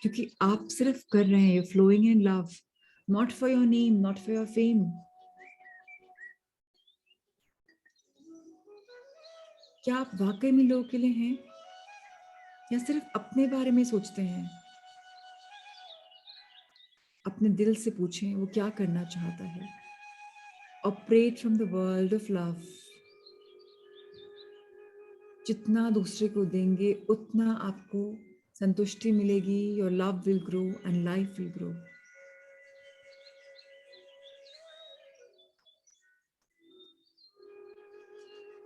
क्योंकि आप सिर्फ कर रहे हैं, flowing in love, not for your name, not for your fame. क्या आप वाकई में लोगों के लिए हैं, या सिर्फ अपने बारे में सोचते हैं? अपने दिल से पूछें वो क्या करना चाहता है। Operate from the world of love. जितना दूसरे को देंगे उतना आपको संतुष्टि मिलेगी, your love will grow and life will grow.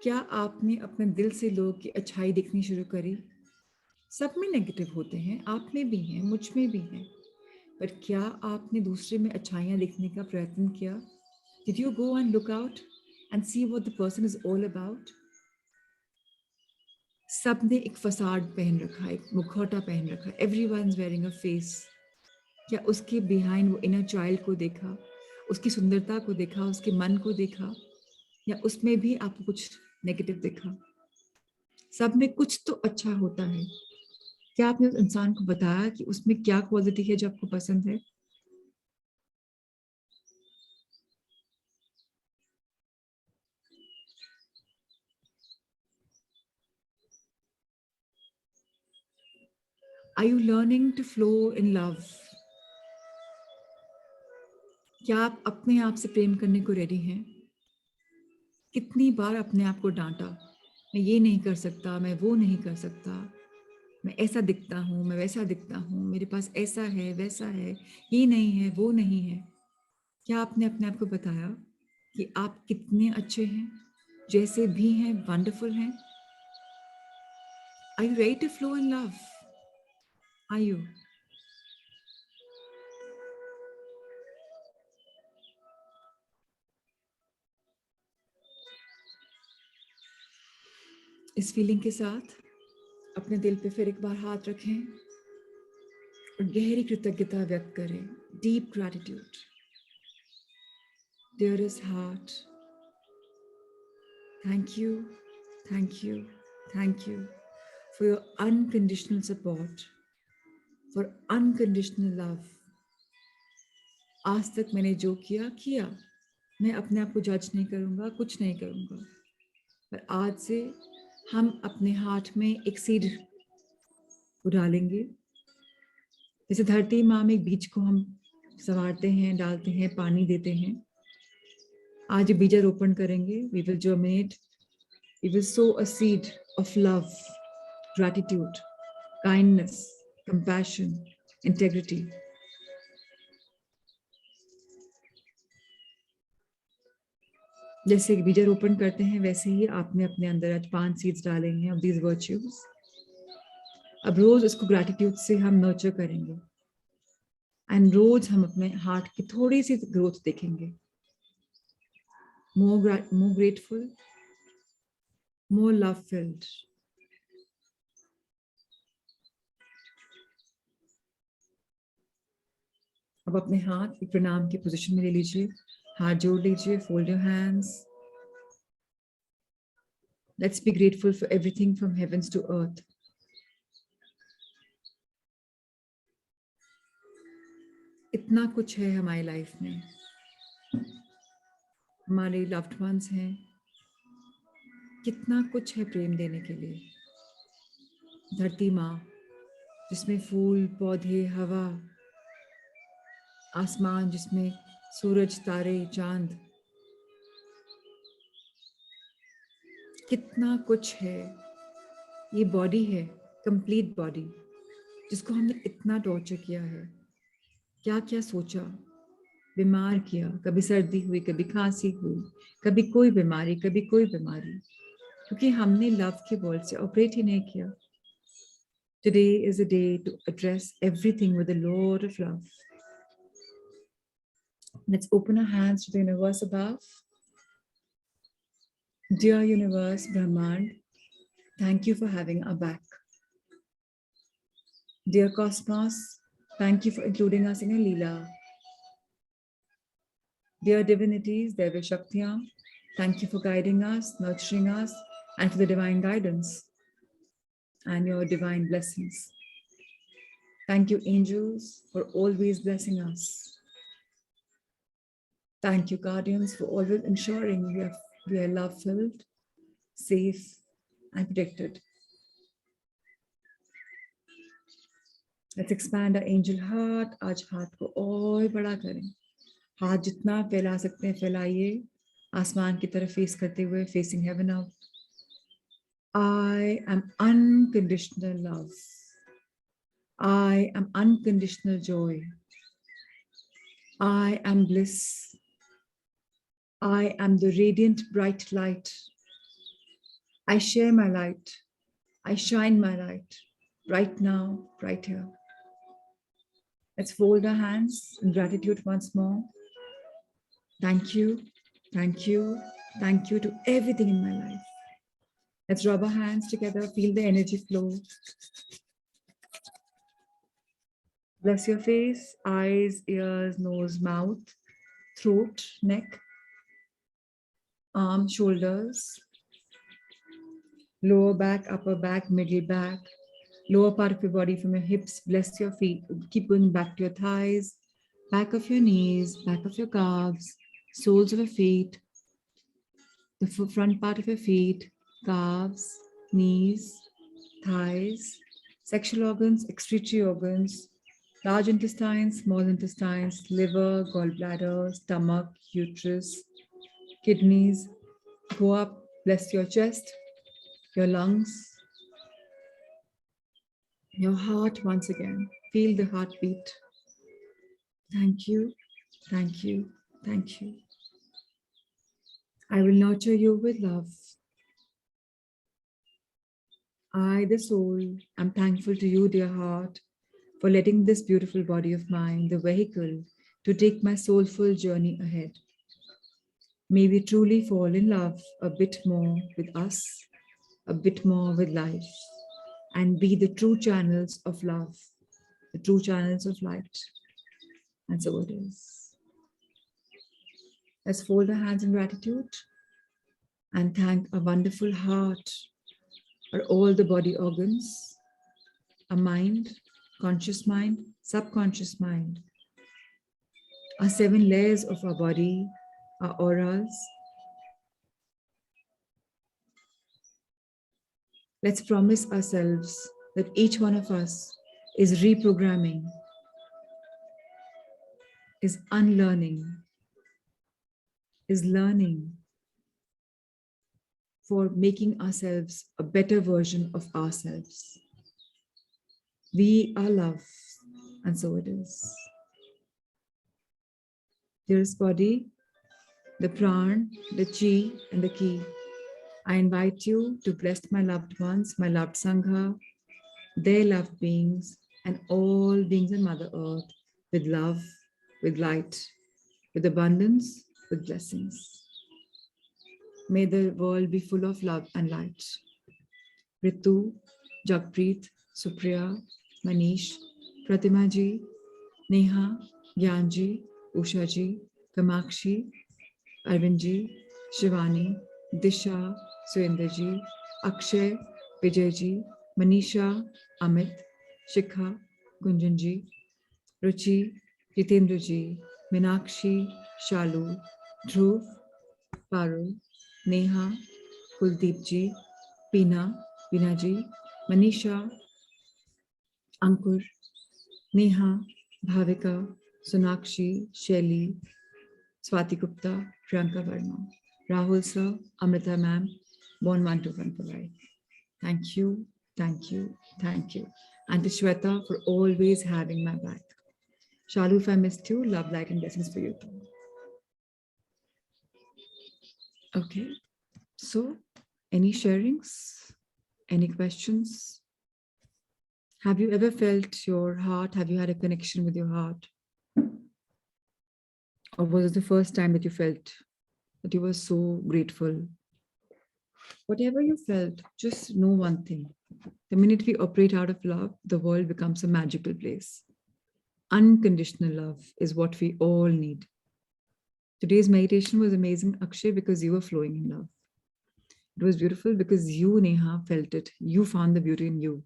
क्या आपने अपने दिल से लोगों की अच्छाई देखनी शुरू करी? सब में नेगेटिव होते हैं, आप में भी हैं, मुझ में भी हैं, पर क्या आपने दूसरे में अच्छाइयाँ देखने का प्रयत्न किया? Did you go and look out and see what the person is all about? सब ने एक फसाड पहन रखा है, एक मुखौटा पहन रखा है, everyone is wearing a face. क्या उसके बिहाइंड वो इनर चाइल्ड को देखा, उसकी सुंदरता को देखा, उसके मन को देखा, या उसमें भी आपको कुछ नेगेटिव दिखा? सब में कुछ तो अच्छा होता है। क्या आपने उस इंसान को बताया कि उसमें क्या क्वालिटी है जो आपको पसंद है? Are you learning to flow in love? क्या आप अपने आप से प्रेम करने को रेडी हैं? कितनी बार अपने आप को डांटा, मैं ये नहीं कर सकता, मैं वो नहीं कर सकता, मैं ऐसा दिखता हूँ, मैं वैसा दिखता हूँ, मेरे पास ऐसा है, वैसा है, ये नहीं है, वो नहीं है? क्या आपने अपने आप को बताया कि आप कितने अच्छे हैं, जैसे भी हैं, वंडरफुल हैं? Are you ready to flow in love? Are you? इस फीलिंग के साथ अपने दिल पे फिर एक बार हाथ रखें और गहरी कृतज्ञता व्यक्त करें। Deep gratitude. Dearest heart, thank you, thank you, thank you for your unconditional support, for unconditional love. आज तक मैंने जो किया किया, मैं अपने आप को जज नहीं करूँगा, कुछ नहीं करूँगा, पर आज से हम अपने हाथ में एक सीड डालेंगे। जैसे धरती माँ में एक बीज को हम संवारते हैं, डालते हैं, पानी देते हैं, आज बीजारोपण करेंगे। We will germinate, we will sow a seed of love, gratitude, kindness, compassion, integrity. जैसे बीजारोपण करते हैं वैसे ही आपने अपने अंदर आज 5 सीड्स डाले हैं of these virtues. अब रोज उसको ग्रैटिट्यूड से हम नर्चर करेंगे एंड रोज हम अपने हार्ट की थोड़ी सी ग्रोथ देखेंगे। more grateful, more love filled, अब अपने हाथ एक प्रणाम की पोजीशन में ले लीजिए, हाथ जोड़ लीजिए, fold your hands. Let's be grateful for everything from heavens to earth. इतना कुछ है हमारी लाइफ में, हमारे loved ones हैं, कितना कुछ है प्रेम देने के लिए. धरती माँ जिसमें फूल, पौधे, हवा, आसमान जिसमें सूरज, तारे, चांद, कितना कुछ है. ये बॉडी है, कंप्लीट बॉडी, जिसको हमने इतना टॉर्चर किया है, क्या क्या सोचा, बीमार किया, कभी सर्दी हुई, कभी खांसी हुई, कभी कोई बीमारी, कभी कोई बीमारी, क्योंकि हमने लव के वर्ल्ड से ऑपरेट ही नहीं किया. Today is a day to address everything with a lot of love. Let's open our hands to the universe above. Dear universe, Brahman, thank you for having our back. Dear cosmos, thank you for including us in your Leela. Dear divinities, Deva Shaktiyan, thank you for guiding us, nurturing us, and for the divine guidance and your divine blessings. Thank you, angels, for always blessing us. Thank you, guardians, for always ensuring we are love-filled, safe, and protected. Let's expand our angel heart. आज हाथ को और बड़ा करें. हाथ जितना फैला सकते हैं फैलाइए, आसमान की तरफ फेस करते हुए, facing heaven out. I am unconditional love. I am unconditional joy. I am bliss. I am the radiant bright light. I share my light. I shine my light right now, right here. Let's fold our hands in gratitude once more. Thank you, thank you, thank you to everything in my life. Let's rub our hands together, feel the energy flow. Bless your face, eyes, ears, nose, mouth, throat, neck, arms, shoulders, lower back, upper back, middle back, lower part of your body from your hips. Bless your feet. Keep going back to your thighs, back of your knees, back of your calves, soles of your feet, the front part of your feet, calves, knees, thighs, sexual organs, excretory organs, large intestines, small intestines, liver, gallbladder, stomach, uterus, kidneys. Go up, bless your chest, your lungs, your heart once again. Feel the heartbeat. Thank you, thank you, thank you. I will nurture you with love. I, the soul, am thankful to you, dear heart, for letting this beautiful body of mine, the vehicle, to take my soulful journey ahead. May we truly fall in love a bit more with us, a bit more with life, and be the true channels of love, the true channels of light. And so it is. Let's fold our hands in gratitude and thank our wonderful heart for all the body organs, our mind, conscious mind, subconscious mind, our 7 layers of our body, our auras. Let's promise ourselves that each one of us is reprogramming, is unlearning, is learning for making ourselves a better version of ourselves. We are love, and so it is. Dearest body, the pran, the chi, and the ki. I invite you to bless my loved ones, my loved Sangha, their loved beings, and all beings on Mother Earth with love, with light, with abundance, with blessings. May the world be full of love and light. Ritu, Jagpreet, Supriya, Manish, Pratima ji, Neha, ज्ञान जी, उषा जी, कामाक्षी, अरविंद जी, शिवानी, दिशा, सुरेंद्र जी, अक्षय, विजय जी, मनीषा, अमित, शिखा, गुंजन जी, रुचि, जितेंद्र जी, मीनाक्षी, शालू, ध्रुव, पारुल, नेहा, कुलदीप जी, पीना, बीना जी, मनीषा, अंकुर, नेहा, भाविका, सोनाक्षी, शैली, Swati Gupta, Priyanka Verma, Rahul sir, Amrita ma'am, Born 1215. Thank you, thank you, thank you. And to Shweta for always having my back. Shalu, if I missed you, love, light, and blessings for you too. Okay, so any sharings? Any questions? Have you ever felt your heart? Have you had a connection with your heart? Or was it the first time that you felt that you were so grateful? Whatever you felt, just know one thing. The minute we operate out of love, the world becomes a magical place. Unconditional love is what we all need. Today's meditation was amazing, Akshay, because you were flowing in love. It was beautiful because you, Neha, felt it. You found the beauty in you.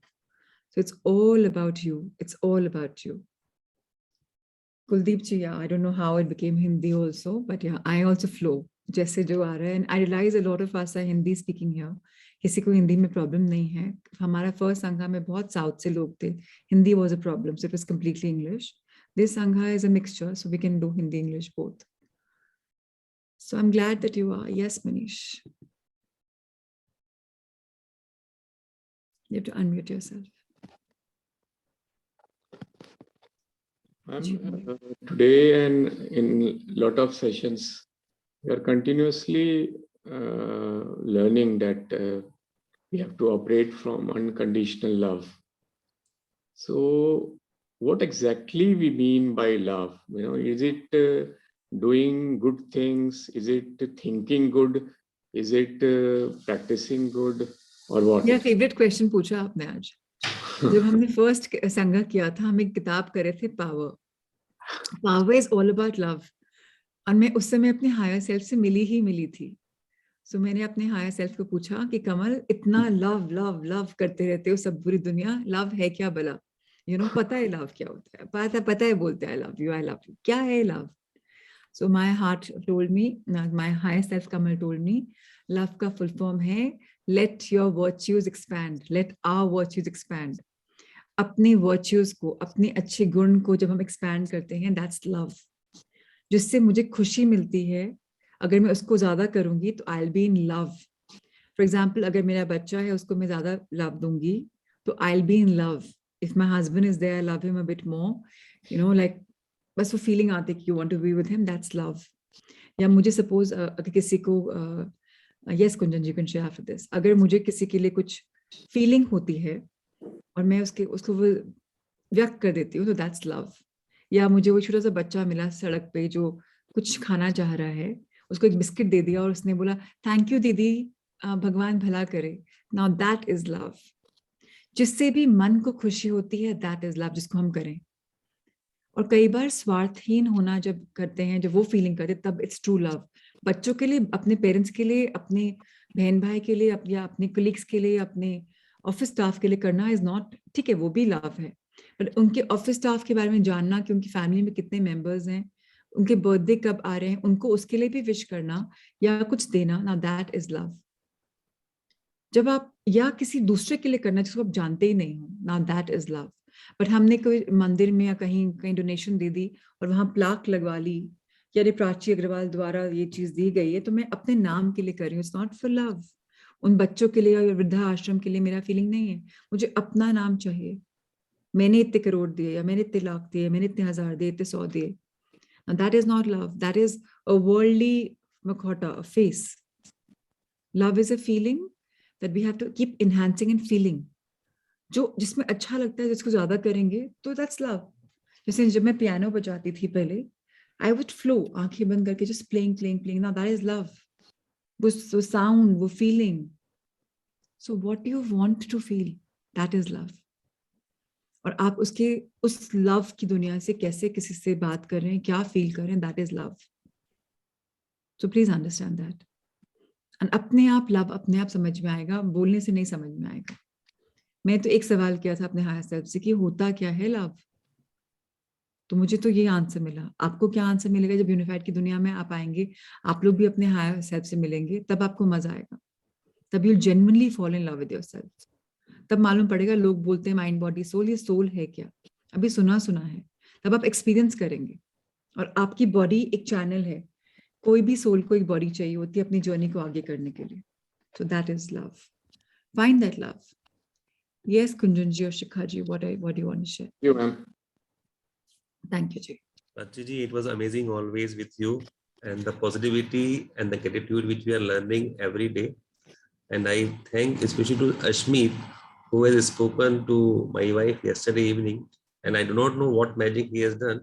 So it's all about you. It's all about you. Kuldeep ji, yeah, I don't know how it became Hindi also, but yeah, I also flow. जैसे जो आ रहा है, and I realize a lot of us are Hindi speaking here. किसी को हिंदी में problem नहीं है. हमारा फर्स्ट संघा में बहुत साउथ से लोग थे. Hindi was a problem, so it was completely English. This sangha is a mixture, so we can do Hindi, English both. So I'm glad that you are. Yes, Manish. You have to unmute yourself.
Today and in lot of sessions, we are continuously learning that we have to operate from unconditional love. So what exactly we mean by love? You know, is it doing good things? Is it thinking good? Is it practicing good or what?
मेरा favourite question पूछा आपने आज. जब हमने first संगा किया था, हम एक किताब कर रहे थे, power is all about love. और मैं उस समय अपने हायर सेल्फ से मिली थी. सो मैंने अपने हायर सेल्फ को पूछा कि कमल, इतना लव लव लव करते रहते हो सब पूरी दुनिया, लव है क्या भला? पता है लव क्या होता है? पता है बोलते हैं आई लव यू, क्या है love? So my heart told me, my higher self Kamal told me, love का फुल फॉर्म है let your virtues expand, let our virtues expand. अपने वर्च्यूज को, अपने अच्छे गुण को जब हम एक्सपैंड करते हैं, दैट्स लव. जिससे मुझे खुशी मिलती है, अगर मैं उसको ज्यादा करूंगी तो I will be in love. For example, अगर मेरा बच्चा है, उसको मैं ज्यादा लव दूंगी तो I will be in love. If my husband is there, I love him a bit more, like बस वो फीलिंग आती है कि you want to be with him, that's love. या मुझे सपोज अगर किसी को yes Kunjan ji can share after this, अगर मुझे किसी के लिए कुछ फीलिंग होती है और मैं उसको वो व्यक्त कर देती हूँ, तो दैट्स लव. या मुझे वो छोटा सा बच्चा मिला सड़क पे जो कुछ खाना चाह रहा है, उसको एक बिस्किट दे दिया और उसने बोला थैंक यू दीदी, भगवान भला करे, नाउ दैट इज लव. जिससे भी मन को खुशी होती है, दैट इज लव, जिसको हम करें. और कई बार स्वार्थहीन होना जब करते हैं, जब वो फीलिंग करते हैं, तब इट्स ट्रू लव. बच्चों के लिए, अपने पेरेंट्स के लिए, अपने बहन भाई के लिए, या अपने कलीग्स के लिए, अपने ऑफिस स्टाफ के लिए करना इज नॉट ठीक है, वो भी लव है. बट उनके ऑफिस स्टाफ के बारे में जानना कि उनकी फैमिली में कितने मेंबर्स हैं, उनके बर्थडे कब आ रहे हैं, उनको उसके लिए भी विश करना या कुछ देना, ना दैट इज लव. जब आप या किसी दूसरे के लिए करना जिसको आप जानते ही नहीं हो, ना दैट इज लव. बट हमने कोई मंदिर में या कहीं कहीं डोनेशन दे दी और वहां प्लाक लगवा ली, या प्राची अग्रवाल द्वारा ये चीज दी गई है तो मैं अपने नाम के लिए कर रही हूँ, इट्स नॉट फॉर लव. उन बच्चों के लिए या वृद्धा आश्रम के लिए मेरा फीलिंग नहीं है. मुझे अपना नाम चाहिए, मैंने इतने करोड़ दिए, या मैंने इतने लाख दिए, मैंने इतने हजार दिए, इतने 100 दिए. That is not love, that is a worldly मखौटा, a face. Love is a feeling that we have to keep enhancing and feeling. जो जिसमें अच्छा लगता है, जिसको ज्यादा करेंगे तो that's love. जैसे जब मैं पियानो बजाती थी पहले, I would flow, आंखें बंद करके just playing. Now that is love. वो sound, वो feeling. So what do you want to feel? That is love. और आप उसके उस लव की दुनिया से कैसे किसी से बात कर रहे हैं, क्या फील कर रहे हैं, that is love. So please understand that. And अपने आप लव अपने आप समझ में आएगा, बोलने से नहीं समझ में आएगा. मैं तो एक सवाल किया था अपने हायर सेल्फ से कि होता क्या है लव, तो मुझे तो ये आंसर मिला. आपको क्या आंसर मिलेगा जब यूनिफाइड की दुनिया में आप आएंगे, आप लोग भी अपने हायर सेल्फ से मिलेंगे, तब आपको मजा आएगा. तब you genuinely fall in love with yourself. तब मालूम पड़ेगा, लोग बोलते हैं माइंड बॉडी सोल, ये सोल है क्या, अभी सुना सुना है. तब आप एक्सपीरियंस करेंगे. और आपकी बॉडी एक चैनल है. कोई भी सोल को एक बॉडी चाहिए होती है अपनी जर्नी को आगे करने के लिए. So that is love. Find that love. Yes, Kunjan ji or Shikha ji, what do you want to share?
You, ma'am.
Thank you, ji.
Prachi ji, it was amazing always with you, and the positivity and the gratitude which we are learning every day. And I thank especially to Ashmeet, who has spoken to my wife yesterday evening, and I do not know what magic he has done,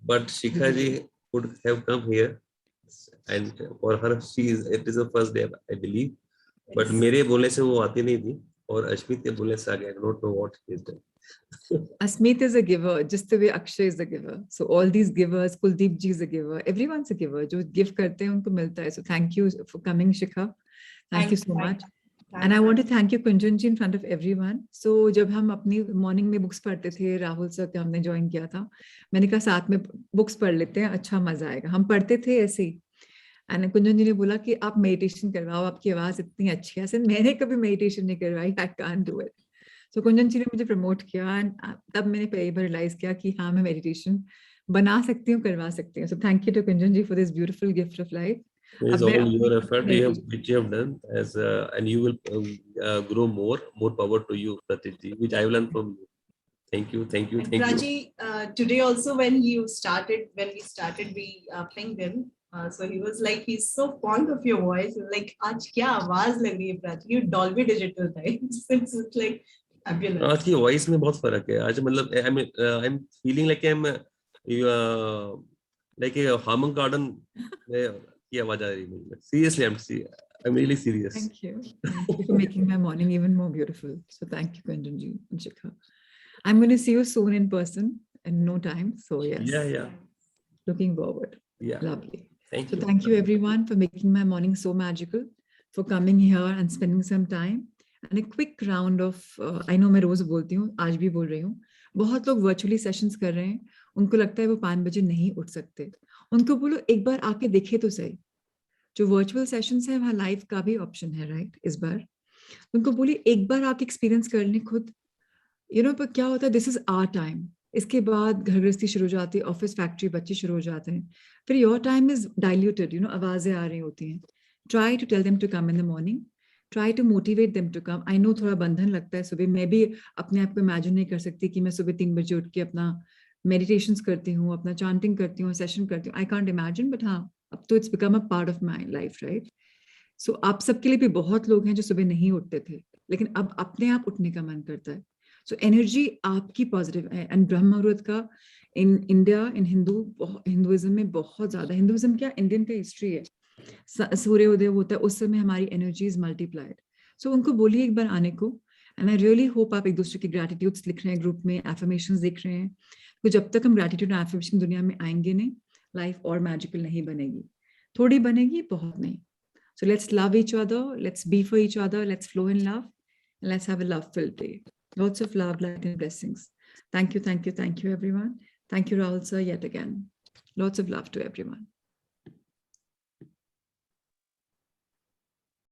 but Shikha ji would have come here, and for her, it is the first day, I believe, but मेरे बोलने से वो आती नहीं थी, और अश्मित के बोलने से आ गया. I don't know what he has done.
Asmeet is a giver, just the way Akshay is a giver. So all these givers, Kuldeep ji is a giver, everyone's a giver. जो give करते हैं उनको मिलता है. So thank you for coming, Shikha. Thank you so much. And I want to thank you, Kunjan ji, in front of everyone. So जब हम अपनी morning में बुक्स पढ़ते थे, राहुल सर के हमने ज्वाइन किया था, मैंने कहा साथ में बुक्स पढ़ लेते हैं, अच्छा मजा आएगा. हम पढ़ते थे ऐसे ही. एंड कुंजन जी ने बोला कि आप मेडिटेशन करवाओ, आपकी आवाज इतनी अच्छी है. मैंने कभी मेडिटेशन नहीं करवाई, आई कांट डू इट. सो कुंजन जी ने मुझे प्रमोट किया, एंड तब मैंने पहली बार रियलाइज किया कि हाँ, मैं मेडिटेशन बना सकती हूँ, करवा सकती हूँ. So thank you to Kunjan ji for this beautiful gift of life.
It is all your effort which you have done, and you will grow more power to you, Pratik ji, which I will learn from you. Thank you.
Raji, today also when we started, we pinged him. So he was like, he's so fond of your voice. Like, आज क्या आवाज लग रही है Prachi? You Dolby Digital, right? It's like fabulous.
आज की voice में बहुत फर्क है. आज मतलब I'm feeling like I'm like a Harman Kardon की आवाज आ रही है. Seriously, I'm really serious.
Thank you. Thank you for making my morning even more beautiful. So thank you, Kunjan ji and Shikha. I'm going to see you soon in person in no time. So yes.
Yeah.
Looking forward.
Yeah.
Lovely.
Thank you.
So thank you everyone for making my morning so magical, for coming here and spending some time. And a quick round of, I know मैं रोज बोलती हूँ, आज भी बोल रही हूँ. बहुत लोग वर्चुअली सेशंस कर रहे हैं, उनको लगता है वो 5 बजे नहीं उठ सकते. उनको बोलो एक बार आके देखे तो सही. जो वर्चुअल सेशंस है वहाँ लाइव का भी ऑप्शन है, राइट? इस बार उनको बोलिए एक बार आके एक्सपीरियंस कर लें खुद. पर क्या होता है, दिस इज आवर टाइम. इसके बाद घर गृहस्थी शुरू हो जाती है, ऑफिस फैक्ट्री बच्चे शुरू हो जाते हैं. फिर योर टाइम इज डाइल्यूटेड, आवाजें आ रही होती हैं. Try to tell them to come in the morning. Try to motivate them to come. I know थोड़ा बंधन लगता है सुबह. मैं भी अपने आप को इमेजिन नहीं कर सकती कि मैं सुबह 3 बजे उठ के अपना मेडिटेशंस करती हूँ, अपना चांटिंग करती हूँ, सेशन करती हूँ. आई कांट इमेजिन, बट हाँ, अब तो it's become a part of my life, right? So आप सबके लिए भी बहुत लोग हैं जो सुबह नहीं उठते थे, लेकिन अब अपने आप उठने का मन करता है. सो एनर्जी आपकी पॉजिटिव है. एंड ब्रह्म मुहूर्त का इन इंडिया, इन हिंदुइज्म में बहुत ज्यादा, हिंदुइज्म क्या, इंडियन का हिस्ट्री है. सूर्योदय होता है उस समय, हमारी एनर्जी इज मल्टीप्लाइड. सो उनको बोलिए एक बार आने को. एंड आई रियली होप आप एक दूसरे के ग्रेटिट्यूड्स लिख रहे हैं ग्रुप में, एफर्मेशंस देख रहे हैं. तो जब तक हम ग्रेटिट्यूड एंड एफर्मेशन दुनिया में आएंगे नहीं, लाइफ और मैजिकल नहीं बनेगी. थोड़ी बनेगी, बहुत नहीं. So let's love each other, let's be for each other, let's flow in love, and let's have a love-filled day. Lots of love, light, and blessings. Thank you everyone. Thank you, Rahul sir, yet again. Lots of love to everyone.